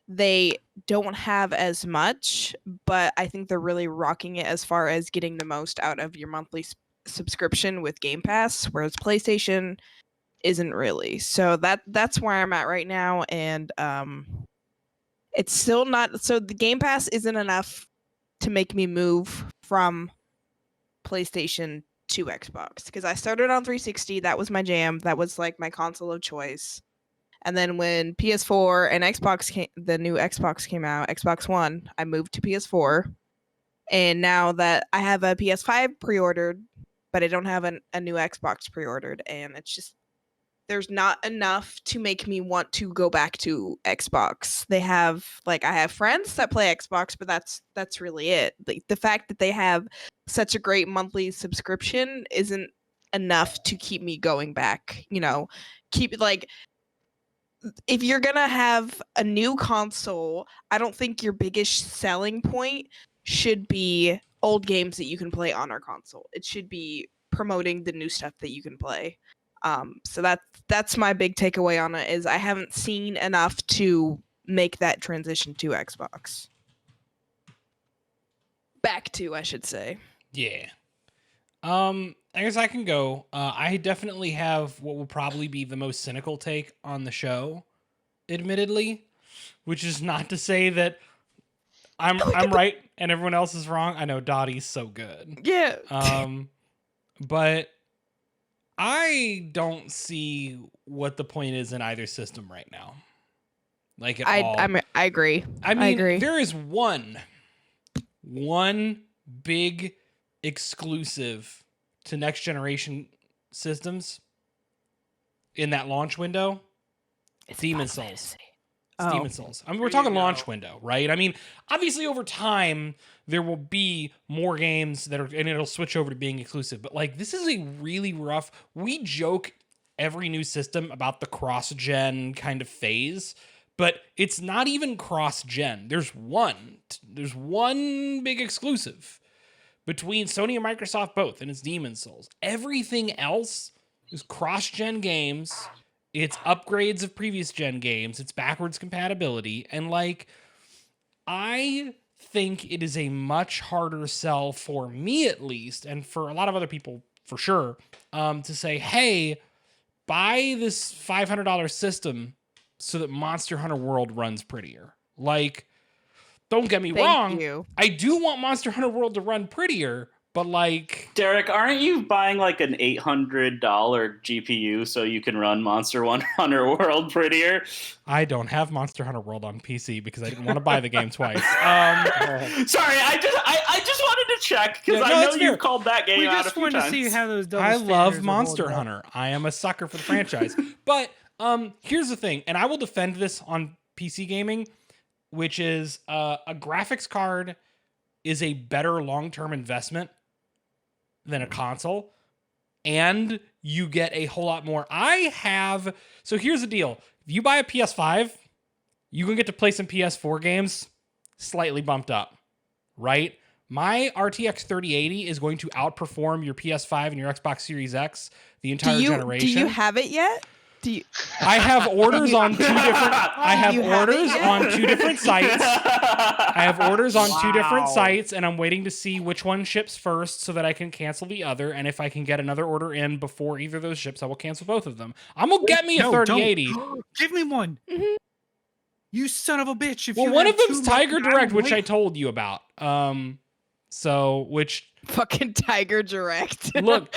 they don't have as much, but I think they're really rocking it as far as getting the most out of your monthly subscription with Game Pass, whereas PlayStation isn't really. So that's where I'm at right now, and it's still not. So the Game Pass isn't enough to make me move from PlayStation to Xbox, because I started on 360. That was my jam. That was like my console of choice. And then when PS4 and the new Xbox came out, Xbox One, I moved to PS4. And now that I have a PS5 pre-ordered, but I don't have a new Xbox pre-ordered, and it's just, there's not enough to make me want to go back to Xbox. They have, like, I have friends that play Xbox, but that's really it. Like, the fact that they have such a great monthly subscription isn't enough to keep me going back. If you're gonna have a new console, I don't think your biggest selling point should be old games that you can play on our console. It should be promoting the new stuff that you can play. So that's my big takeaway on it, is I haven't seen enough to make that transition to Xbox. Back to, I should say. Yeah. I guess I can go. I definitely have what will probably be the most cynical take on the show, admittedly, which is not to say that I'm right and everyone else is wrong. I know Dottie's so good. Yeah. But I don't see what the point is in either system right now. Like at all. I agree. I mean, I agree. there is one big exclusive to next generation systems in that launch window. It's Demon's Souls. It's Demon's Souls. I mean, we're talking launch window, right? I mean, obviously over time there will be more games and it'll switch over to being exclusive. But like, this is a really rough. We joke every new system about the cross-gen kind of phase, but it's not even cross-gen. There's one big exclusive between Sony and Microsoft both, and it's Demon's Souls. Everything else is cross-gen games. It's upgrades of previous gen games. It's backwards compatibility. And like, I think it is a much harder sell for me, at least, and for a lot of other people for sure, to say, hey, buy this $500 system so that Monster Hunter World runs prettier. Like, don't get me wrong. I do want Monster Hunter World to run prettier, but like... Derek, aren't you buying like an $800 GPU so you can run Monster Hunter World prettier? I don't have Monster Hunter World on PC because I didn't want to buy the game twice. Sorry, I just wanted to check because I know you called that game out a few times. We just wanted to see how those double I love standards are Monster holding up. Hunter. I am a sucker for the franchise. But here's the thing, and I will defend this on PC gaming, which is a graphics card is a better long-term investment than a console, and you get a whole lot more. So here's the deal. If you buy a PS5, you can get to play some PS4 games slightly bumped up, right? My RTX 3080 is going to outperform your PS5 and your Xbox Series X the entire generation. Do you have it yet? I have orders on two different. I have orders on two different sites. I have orders on two different sites, and I'm waiting to see which one ships first so that I can cancel the other. And if I can get another order in before either of those ships, I will cancel both of them. I'm gonna get me a 3080. Give me one. Mm-hmm. You son of a bitch! Well, one of them's Tiger Direct, which I told you about. So, which Fucking Tiger Direct. look,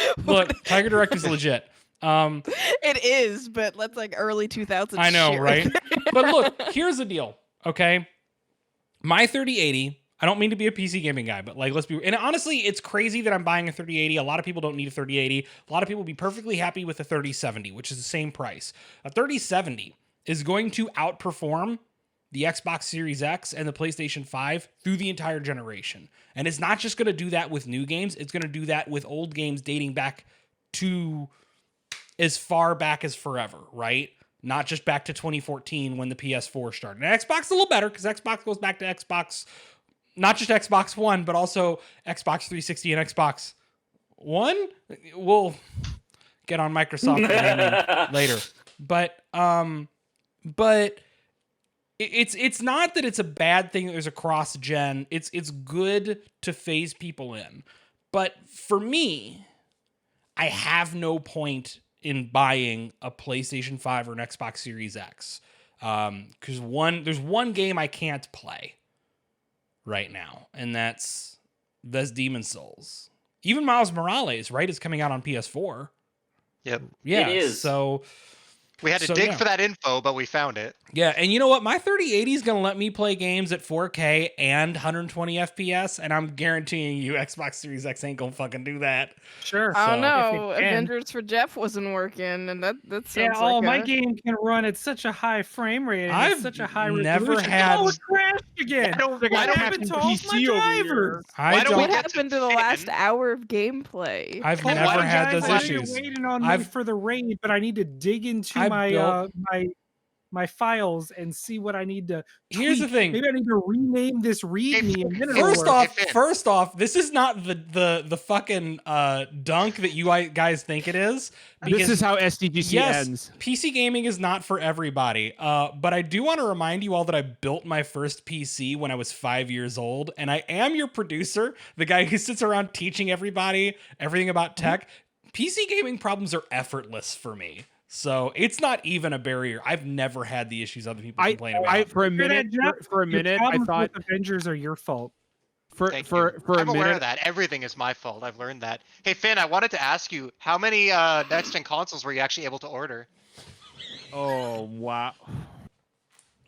Tiger Direct is legit. It is, but that's like early 2000s. I know, shit right? there. But look, here's the deal, okay? My 3080, I don't mean to be a PC gaming guy, but like, let's be, and honestly, it's crazy that I'm buying a 3080. A lot of people don't need a 3080. A lot of people will be perfectly happy with a 3070, which is the same price. A 3070 is going to outperform the Xbox Series X and the PlayStation 5 through the entire generation. And it's not just going to do that with new games. It's going to do that with old games dating back to as far back as forever, right? Not just back to 2014 when the PS4 started. And Xbox is a little better because Xbox goes back to Xbox, not just Xbox One, but also Xbox 360 and Xbox One. We'll get on Microsoft later. But it's not that it's a bad thing that there's a cross-gen. It's good to phase people in. But for me, I have no point in buying a PlayStation 5 or an Xbox Series X. Because there's one game I can't play right now, and that's Demon's Souls. Even Miles Morales, right, is coming out on PS4. Yep. Yeah, It is. So We had to dig for that info, but we found it. yeah, and you know what? My 3080 is going to let me play games at 4K and 120 FPS, and I'm guaranteeing you Xbox Series X ain't going to fucking do that. Sure. I don't So- know. If it can. Avengers for Jeff wasn't working, and that sounds Yeah, like my a- game can run at such a high frame rate. And I've it's such a high never resolution. had- Oh, it crashed again. I don't What have happened to all my PC over here. drivers? I Why don't we don't. What get to happened to the last 10? hour of gameplay? I've Why never don't had you those guys You're issues. waiting on me I've- for the raid, but I need to dig into I my built- my files and see what I need to. Here's the tweak. thing. Maybe I need to rename this README. And then it'll First work. off, this is not the fucking dunk that you guys think it is. This is how SDGC yes, ends. PC gaming is not for everybody. But I do want to remind you all that I built my first PC when I was 5 years old, and I am your producer, the guy who sits around teaching everybody everything about tech. PC gaming problems are effortless for me. So it's not even a barrier. I've never had the issues other people complain about. For a Hear that, minute, Jeff? for a Your minute, I problems thought with Avengers are your fault. Thank you. I'm aware of that. Everything is my fault. I've learned that. Hey, Finn, I wanted to ask you, how many next-gen consoles were you actually able to order? Oh wow!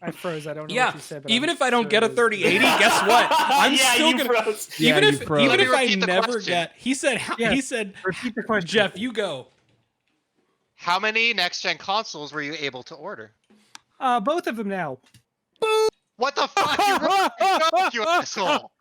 I froze. I don't know Yeah, what you said. But even I'm if I don't sure get a it was- 3080, guess what? I'm yeah, still you gonna. froze. Yeah, Even you if froze. even if Let me I repeat the never question. get, he said Repeat the question. Jeff, you go. How many next-gen consoles were you able to order? Both of them now. What the fuck? You wrote it, you asshole.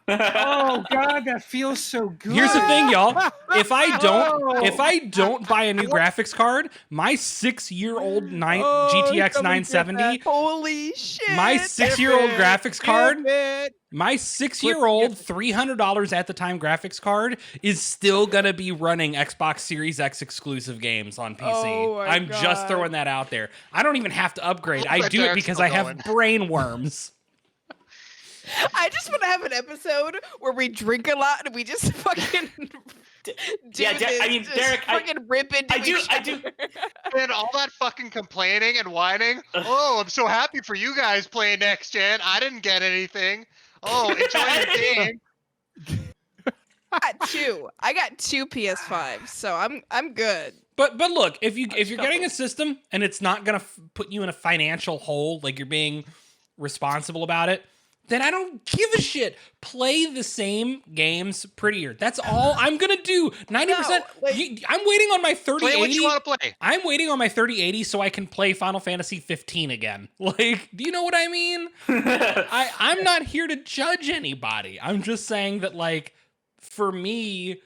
Oh God, that feels so good. Here's the thing, y'all. If I Oh. don't buy a new graphics card, my 6-year-old Oh, GTX somebody did 970, Holy shit! my 6-year-old Give it, graphics card, give it. my 6-year-old $300 at the time graphics card is still gonna be running Xbox Series X exclusive games on PC. Oh my I'm just God. throwing that out there. I don't even have to upgrade. I bet do it Derek's because still I have going. brain worms. I just want to have an episode where we drink a lot and we just fucking do Yeah, this, I mean, just Derek, fucking rip into I do- each I do- other. And all that fucking complaining and whining. Oh, I'm so happy for you guys playing next-gen. I didn't get anything. Oh, enjoy your game. I got two PS5s, so I'm good. But look, if you're getting a system and it's not gonna put you in a financial hole, like you're being responsible about it, then I don't give a shit. Play the same games prettier. That's all I'm gonna do. 90%. No, like- I'm waiting on my Play what 3080. you want to play. I'm waiting on my 3080 so I can play Final Fantasy 15 again. Like, do you know what I mean? I'm not here to judge anybody. I'm just saying that, like, for me,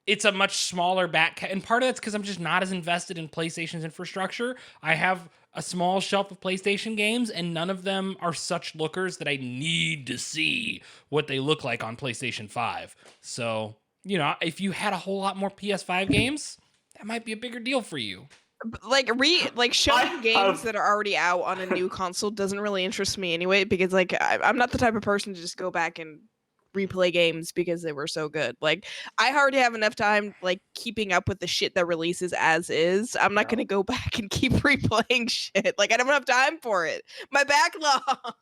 it's a much smaller back, and part of that's because I'm just not as invested in PlayStation's infrastructure. I have a small shelf of PlayStation games, and none of them are such lookers that I need to see what they look like on PlayStation 5. So, you know, if you had a whole lot more PS5 games, that might be a bigger deal for you. Like showing I games have- that are already out on a new console doesn't really interest me anyway, because like I'm not the type of person to just go back and replay games because they were so good. Like I already have enough time like keeping up with the shit that releases as is. I'm not gonna go back and keep replaying shit. Like I don't have time for it. My backlog.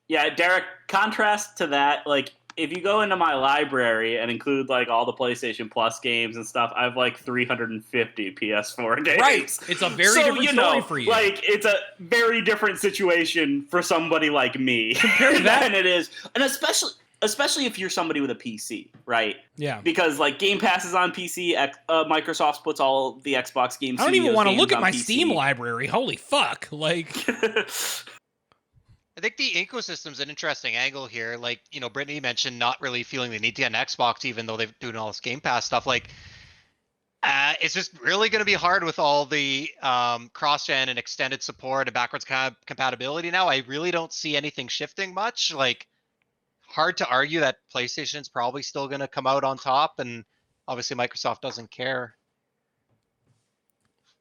Yeah, Derek, contrast to that, like if you go into my library and include like all the PlayStation Plus games and stuff, I have like 350 PS4 games. Right. It's a very different story for you. Like it's a very different situation for somebody like me Compare that- than it is, and especially if you're somebody with a PC, right? Yeah. Because like Game Pass is on PC, Microsoft puts all the Xbox games. I don't even want to look at my PC. Steam library. Holy fuck! Like, I think the ecosystem's an interesting angle here. Like, you know, Brittany mentioned not really feeling the need to get an Xbox, even though they're doing all this Game Pass stuff. Like, it's just really going to be hard with all the cross-gen and extended support and backwards compatibility now. I really don't see anything shifting much. Like, hard to argue that PlayStation's probably still going to come out on top, and obviously Microsoft doesn't care.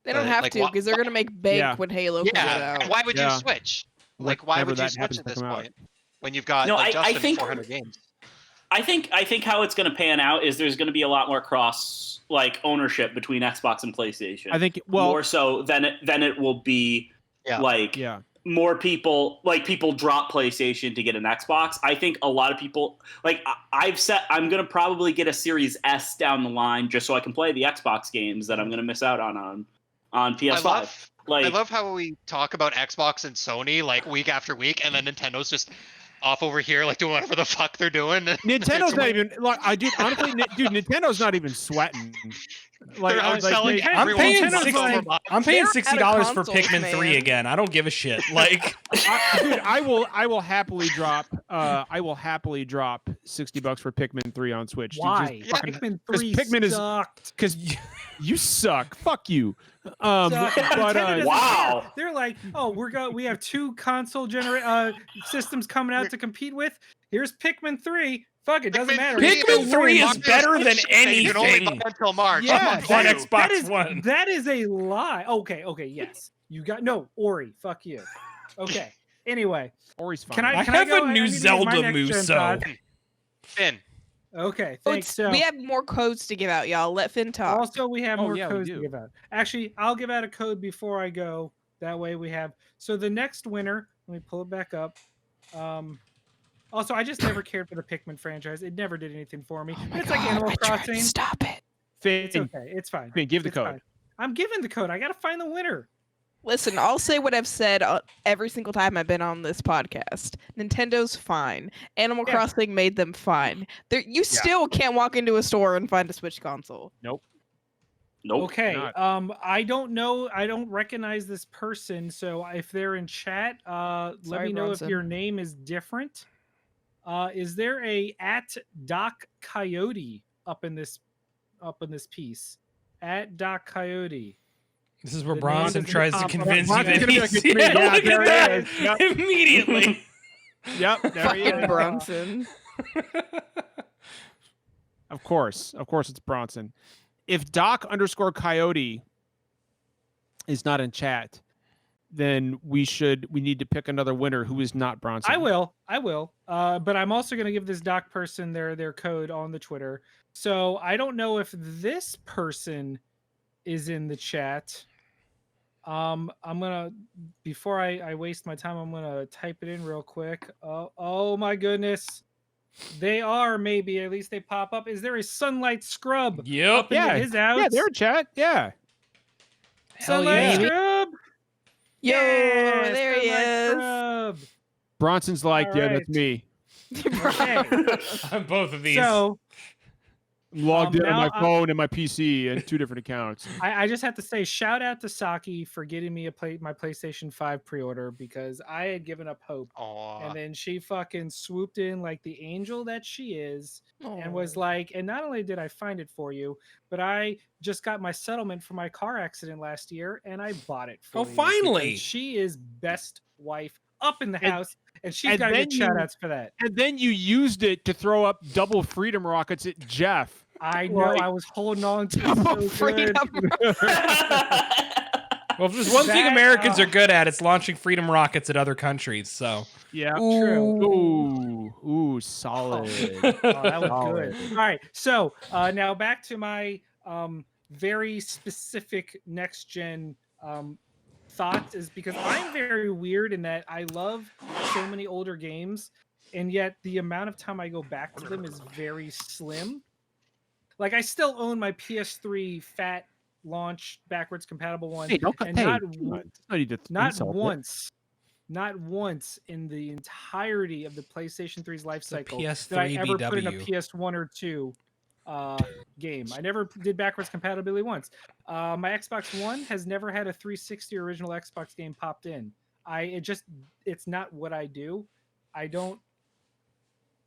They don't But, have like, to because they're gonna make bank Yeah. when Halo comes Yeah, out. why would you Yeah. switch? Like, why Whenever would you that switch happens at to this come out. point when you've got No, like I Justin think- 400 games? I think how it's going to pan out is there's going to be a lot more cross like ownership between Xbox and PlayStation. I think more so than it will be Yeah. like yeah. more people drop PlayStation to get an Xbox. I think a lot of people like I've said I'm going to probably get a Series S down the line just so I can play the Xbox games that I'm going to miss out on PS5. I love how we talk about Xbox and Sony like week after week, and then Nintendo's just off over here like doing whatever the fuck they're doing. Nintendo's not even like honestly, dude. Nintendo's not even sweating. They're outselling they- I'm everyone. paying Nintendo's $60 like- I'm paying They're $60 out of for consoles, Pikmin 3 man. again. I don't give a shit. Like, dude, I will happily drop. I will happily drop $60 for Pikmin 3 on Switch. Dude, Why? just fucking- Pikmin 'cause 3 Pikmin is- sucked. because you suck. Fuck you. Sucked. But Nintendo doesn't wow. care. They're like, oh, we have two console systems coming out to compete with. Here's Pikmin 3. Fuck it, doesn't matter. Pikmin 3 is better than You can only buy anything until March. Yeah, Fuck on you. Xbox One. That is a lie. Okay, yes. You got no Ori. Fuck you. Okay. Anyway, Ori's fine. can I? I Can have I go? a I new need to get Zelda my next gen Muso. pod. Finn. Okay, Oh, thanks. So, we have more codes to give out, y'all. Let Finn talk. also, we have Oh, more yeah, we codes to do. give out. Actually, I'll give out a code before I go. That way we have. So the next winner, let me pull it back up. Also, I just never cared for the Pikmin franchise. It never did anything for me. Oh my It's like God, Animal I tried to Crossing. Stop it. Finn, It's okay. It's fine. Finn, give the It's code. fine. I'm giving the code. I gotta find the winner. Listen, I'll say what I've said every single time I've been on this podcast. Nintendo's fine. Animal Yeah. Crossing made them fine. You still can't walk into a store and find a Switch console. Nope. Okay. not. I don't know. I don't recognize this person. So if they're in chat, let Sorry, me know Bronson. if your name is different. Is there a @Doc Coyote up in this piece? @Doc Coyote. This is where The Bronson name tries to doesn't convince you pop up. that Bronson he's gonna be like, yeah, yeah, look there at he that. is. Yep. Immediately. Yep, there he Fucking is. Bronson. Of course, it's Bronson. If Doc_Coyote is not in chat, then we need to pick another winner who is not Bronson. I will. But I'm also going to give this Doc person their code on the Twitter. So I don't know if this person is in the chat. I'm gonna before I waste my time, I'm gonna type it in real quick. Oh my goodness. They are maybe, at least they pop up. Is there a Sunlight Scrub? Yep. Up into his outs? Yeah, they're in chat. Yeah. Hell Sunlight yeah. Scrub. Yo, Yeah, there he Sunlight is. Scrub. Bronson's like, All yeah, right. that's me. Okay. Both of these. So I'm logged in on now my phone and my PC and two different accounts. I just have to say, shout out to Saki for getting me my PlayStation 5 pre-order because I had given up hope. Aw. And then she fucking swooped in like the angel that she is and was Aw. like, and not only did I find it for you, but I just got my settlement for my car accident last year and I bought it for Oh, you. because finally. She is best wife up in the And- house and she's and got to then get shout you- outs for that. And then you used it to throw up double freedom rockets at Jeff. I know Like- I was holding on to Double it so freedom. good. Well, if there's one thing That, Americans are good at, it's launching freedom rockets at other countries. So Yeah. True. Ooh, solid. Oh, that was Solid. good. All right. So now back to my very specific next gen thoughts is because I'm very weird in that I love so many older games and yet the amount of time I go back to them is very slim. Like I still own my PS3 fat launch backwards compatible one, Hey, don't and hey, not come on. It's not need to not insult it. not once in the entirety of the PlayStation 3's life It's a cycle did I ever put in a PS3 PS1 or 2 game. I never did backwards compatibility once. My Xbox One has never had a 360 original Xbox game popped in. It's not what I do. I don't.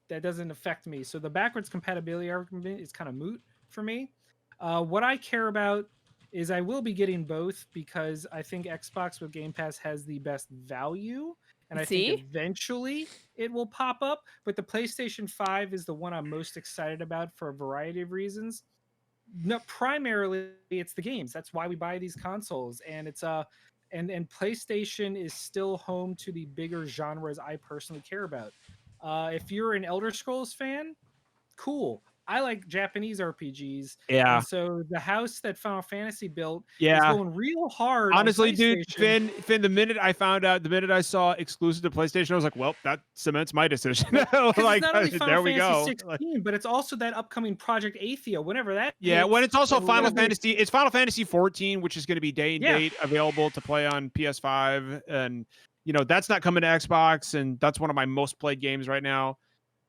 That doesn't affect me. So the backwards compatibility argument is kind of moot for me. What I care about is I will be getting both because I think Xbox with Game Pass has the best value, and I See? think eventually it will pop up. But the PlayStation 5 is the one I'm most excited about for a variety of reasons. No, primarily it's the games. That's why we buy these consoles, and it's and PlayStation is still home to the bigger genres I personally care about. If you're an Elder Scrolls fan, cool. I like Japanese RPGs. Yeah. And so the house that Final Fantasy built is Yeah. going real hard. on Honestly, dude, PlayStation. Finn, the minute I saw exclusive to PlayStation, I was like, well, that cements my decision. 'Cause Like, it's not only Final there we Fantasy go. 16, Like, but it's also that upcoming Project Athia. Whenever that yeah, hits, when it's also it'll Final be- Fantasy, it's Final Fantasy 14, which is going to be day and Yeah. date available to play on PS5, and that's not coming to Xbox, and that's one of my most played games right now.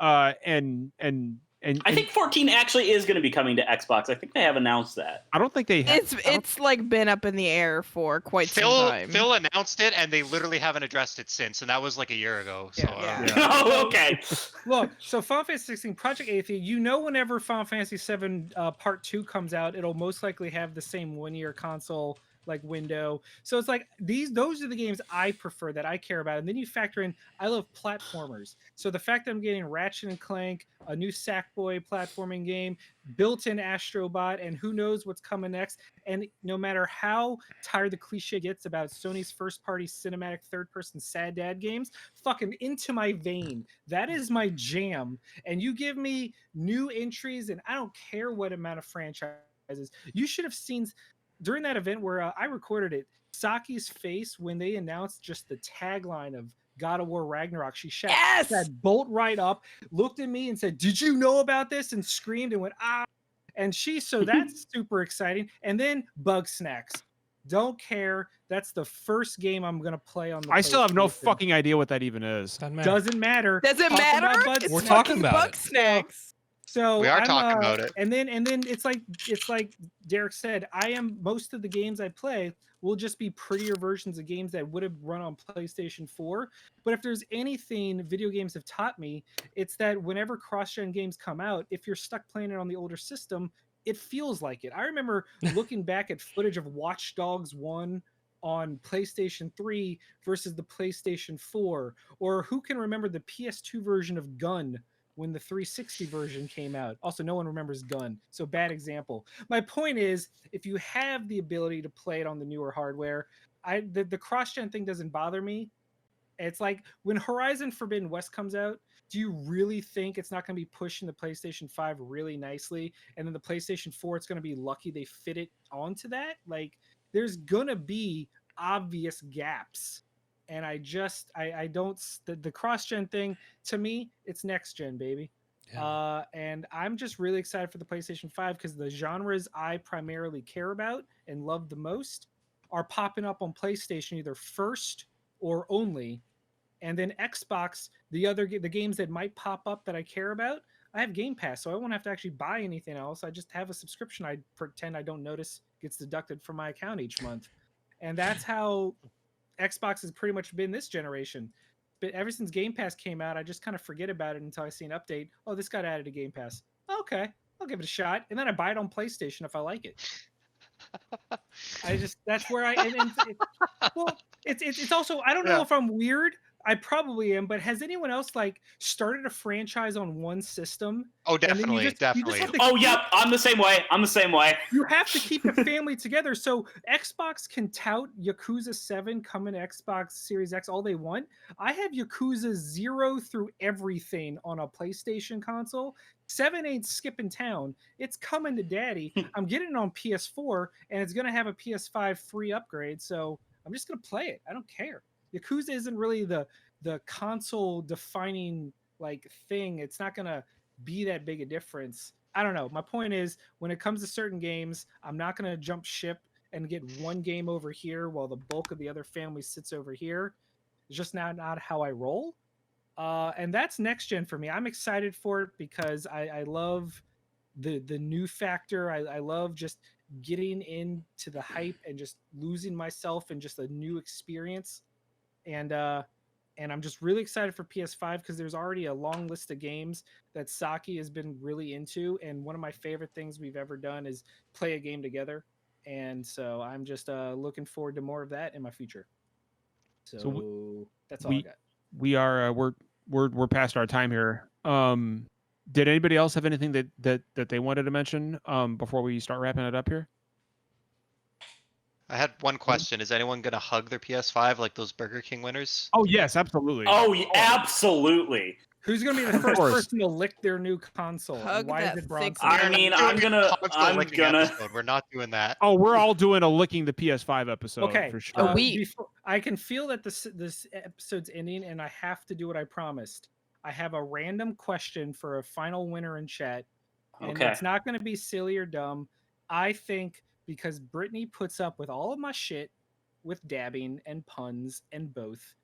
I think 14 actually is going to be coming to Xbox. I think they have announced that. I don't think they. It's like been up in the air for quite some time. Phil announced it, and they literally haven't addressed it since, and that was like a year ago. So Yeah. Yeah. Oh, okay. Look, so Final Fantasy 16 Project Athia, whenever Final Fantasy 7 Part 2 comes out, it'll most likely have the same 1-year console like window. So it's like those are the games I prefer that I care about. And then you factor in I love platformers. So the fact that I'm getting Ratchet and Clank, a new Sackboy platforming game, built-in Astrobot, and who knows what's coming next. And no matter how tired the cliche gets about Sony's first-party cinematic third-person sad dad games, fucking into my vein. That is my jam. And you give me new entries, and I don't care what amount of franchises. You should have seen during that event where I recorded it, Saki's face when they announced just the tagline of God of War Ragnarok. She shot that bolt right up, looked at me and said, "Did you know about this?" and screamed and went, "Ah." And so that's super exciting. And then Bug Snacks. Don't care. That's the first game I'm going to play on the I still have no PlayStation. fucking idea what that even is. Doesn't matter. Doesn't matter. Does it Talk about matter? Bug It's We're Snacks. talking about Bug it. Snacks. So we are I'm, talking about it. And then it's like Derek said, most of the games I play will just be prettier versions of games that would have run on PlayStation 4. But if there's anything video games have taught me, it's that whenever cross-gen games come out, if you're stuck playing it on the older system, it feels like it. I remember looking back at footage of Watch Dogs 1 on PlayStation 3 versus the PlayStation 4, or who can remember the PS2 version of Gun when the 360 version came out. Also, no one remembers Gun, so bad example. My point is, if you have the ability to play it on the newer hardware, the cross-gen thing doesn't bother me. It's like when Horizon Forbidden West comes out, do you really think it's not going to be pushing the PlayStation 5 really nicely? And then the PlayStation 4, it's going to be lucky they fit it onto that? Like, there's going to be obvious gaps. And I don't, the cross-gen thing, to me, it's next-gen, baby. Yeah. And I'm just really excited for the PlayStation 5 because the genres I primarily care about and love the most are popping up on PlayStation either first or only. And then Xbox, the games that might pop up that I care about, I have Game Pass, so I won't have to actually buy anything else. I just have a subscription I pretend I don't notice gets deducted from my account each month. And that's how Xbox has pretty much been this generation. But ever since Game Pass came out, I just kind of forget about it until I see an update. Oh, this got added to Game Pass. Okay, I'll give it a shot. And then I buy it on PlayStation if I like it. That's where it's also, I don't know if I'm weird. I probably am, but has anyone else like started a franchise on one system? Oh, definitely, definitely. Oh, yeah, I'm the same way. You have to keep the family together. So Xbox can tout Yakuza 7 coming to Xbox Series X all they want. I have Yakuza 0 through everything on a PlayStation console. 7 ain't skipping town. It's coming to daddy. I'm getting it on PS4, and it's going to have a PS5 free upgrade, so I'm just going to play it. I don't care. Yakuza isn't really the console defining like thing, it's not gonna be that big a difference. I don't know. My point is, when it comes to certain games, I'm not gonna jump ship and get one game over here while the bulk of the other family sits over here. It's just not how I roll. And that's next gen for me. I'm excited for it because I love the new factor. I love just getting into the hype and just losing myself in just a new experience. And I'm just really excited for PS5 because there's already a long list of games that Saki has been really into. And one of my favorite things we've ever done is play a game together. And so I'm just looking forward to more of that in my future. So that's all I got. We are we're past our time here. Did anybody else have anything that they wanted to mention before we start wrapping it up here? I had one question. Is anyone gonna hug their PS5 like those Burger King winners? Oh yes, absolutely. Oh, absolutely. Who's gonna be the first course. person to lick their new console? Hug Why is that it Bronson? thick I mean, I'm gonna. Episode. We're not doing that. Oh, we're all doing a licking the PS5 episode. Okay, for sure. I can feel that this episode's ending, and I have to do what I promised. I have a random question for a final winner in chat, and Okay. it's not going to be silly or dumb. I think because Brittany puts up with all of my shit with dabbing and puns and both.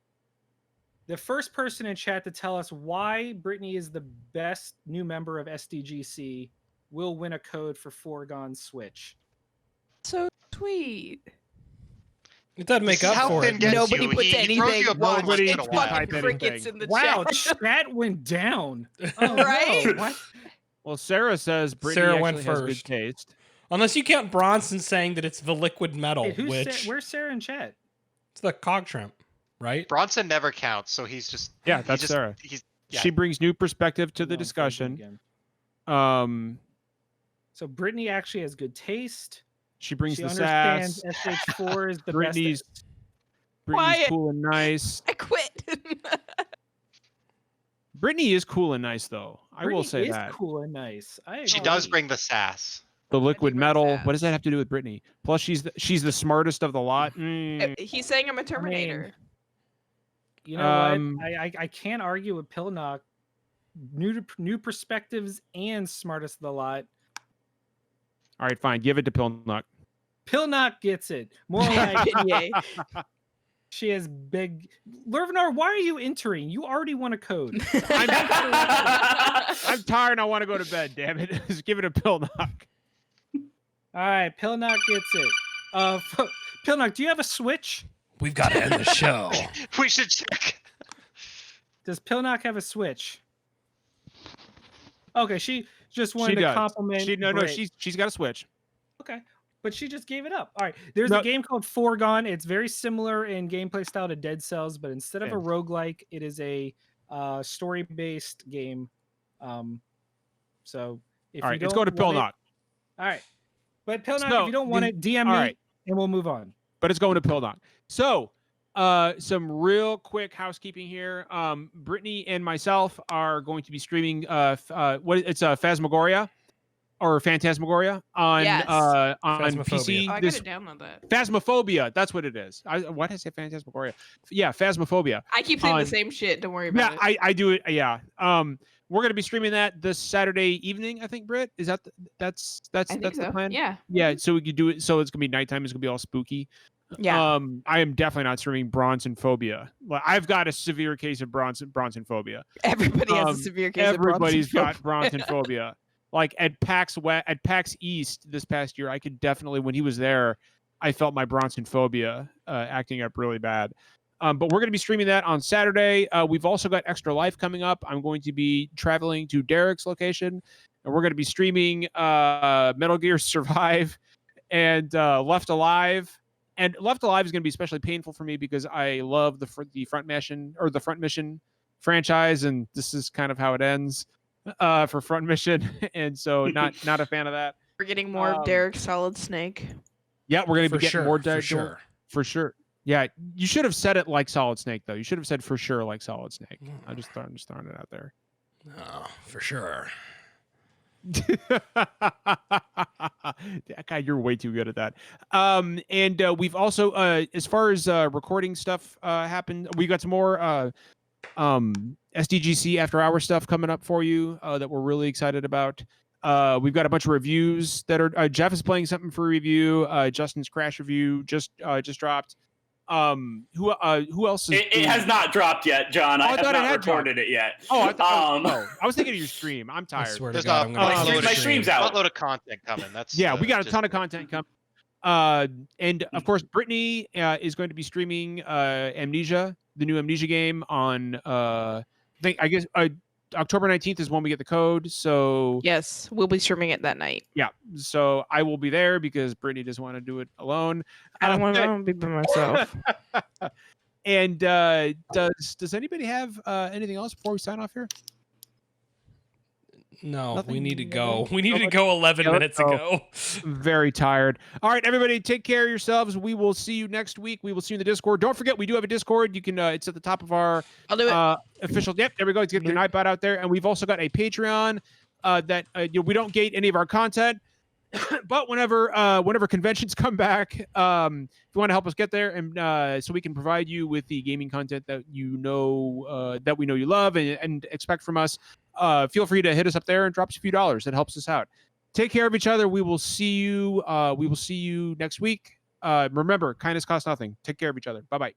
The first person in chat to tell us why Brittany is the best new member of SDGC will win a code for Foregone Switch. So sweet. It doesn't make This is up how for Finn it. gets Nobody you. puts He throws you a anything. bone once Nobody in a It's while. fucking type crickets anything. in the Wow, chat. chat went down. Oh, Right? no. What? Well, Sarah says Brittany Sarah actually went has good first. taste. Unless you count Bronson saying that it's the liquid metal, Wait, which where's Sarah in chat? it's the cog shrimp, right? Bronson never counts, so he's just Yeah, he's that's just, Sarah. Yeah. She brings new perspective to the No, I'm discussion. again. So Brittany actually has good taste. she brings She the understands sass. SH4 is the Brittany's best. Quiet. cool and nice. I quit. Brittany is cool and nice, though. I will Brittany say is that. cool and nice. She does bring the sass. The liquid bring metal. sass. What does that have to do with Brittany? Plus, she's the smartest of the lot. He's saying I'm a Terminator. You know Um, what? I can't argue with Pillnock. New perspectives and smartest of the lot. All right, fine. Give it to Pillnut. Pillnock gets it. More like Yay. she has big. Lurvinar, why are you entering? You already won a code. I'm tired. I want to go to bed. Damn it! Just give it a Pillnut. All right, Pillnock gets it. Pillnock, do you have a Switch? We've got to end the show. We should check. Does Pillnock have a Switch? Okay, she just wanted to does. compliment. No, Brit. she's got a Switch. Okay, but she just gave it up. All right, there's No. a game called Foregone. It's very similar in gameplay style to Dead Cells, but instead of a roguelike, it is a story-based game. So if All you right, don't let's go to want it- Pillnut. All right, but Pillnock, So, if you don't want it, DM me all right. and we'll move on. But it's going to Pillnut. So, some real quick housekeeping here. Brittany and myself are going to be streaming Phasmagoria or Phantasmagoria on Yes. on Phasmophobia. PC. Oh, I This gotta download that. Phasmophobia, that's what it is. Why did I say Phantasmagoria? Yeah, Phasmophobia. I keep saying on- the same shit. Don't worry about Yeah, it. I do it. Yeah. We're gonna be streaming that this Saturday evening. I think, Britt, is that that's I think the so. plan? Yeah. Yeah. So we could do it. So it's gonna be nighttime. It's gonna be all spooky. Yeah. I am definitely not streaming Bronson phobia. Like, I've got a severe case of Bronson phobia. Everybody has a severe case of Everybody's Bronson got Bronson phobia. Like at PAX East this past year, I could definitely, when he was there, I felt my Bronson phobia acting up really bad. But we're going to be streaming that on Saturday. We've also got Extra Life coming up. I'm going to be traveling to Derek's location, and we're going to be streaming Metal Gear Survive and Left Alive. And Left Alive is going to be especially painful for me because I love the Front Mission franchise, and this is kind of how it ends for Front Mission, and so not a fan of that. We're getting more of Derek's Solid Snake. Yeah, we're going to For be getting sure, more for Derek sure. for sure. Yeah, you should have said it like Solid Snake though. You should have said for sure like Solid Snake. I'm just throwing it out there. Oh, for sure. God, you're way too good at that. And we've also, as far as recording stuff happened, we got some more SDGC after hour stuff coming up for you that we're really excited about. We've got a bunch of reviews that are Jeff is playing something for review. Justin's Crash review just dropped. Who else is It has not dropped yet, John. I have not recorded it yet. Oh, I was thinking of your stream. I'm tired. I swear to There's God, a I'm gonna my upload a stream's stream. out. buttload of content coming. That's We got a just- ton of content coming. And of course, Brittany is going to be streaming Amnesia, the new Amnesia game on I guess October 19th is when we get the code. So Yes, we'll be streaming it that night. yeah, so I will be there because Brittany doesn't want to do it alone. I don't want to be by myself. And does anybody have anything else before we sign off here? No, we Nothing- need to go. We need to Nobody- go 11 Yeah, let's minutes go. ago. I'm very tired. All right, everybody, take care of yourselves. We will see you next week. We will see you in the Discord. Don't forget, we do have a Discord. You can it's at the top of our I'll do it. official. Yep, there we go. Let's get your Nightbot out there. And we've also got a Patreon that we don't gate any of our content. But whenever conventions come back, if you want to help us get there, and so we can provide you with the gaming content that that we know you love and expect from us, feel free to hit us up there and drop us a few dollars. That helps us out. Take care of each other. We will see you. We will see you next week. Remember, kindness costs nothing. Take care of each other. Bye bye.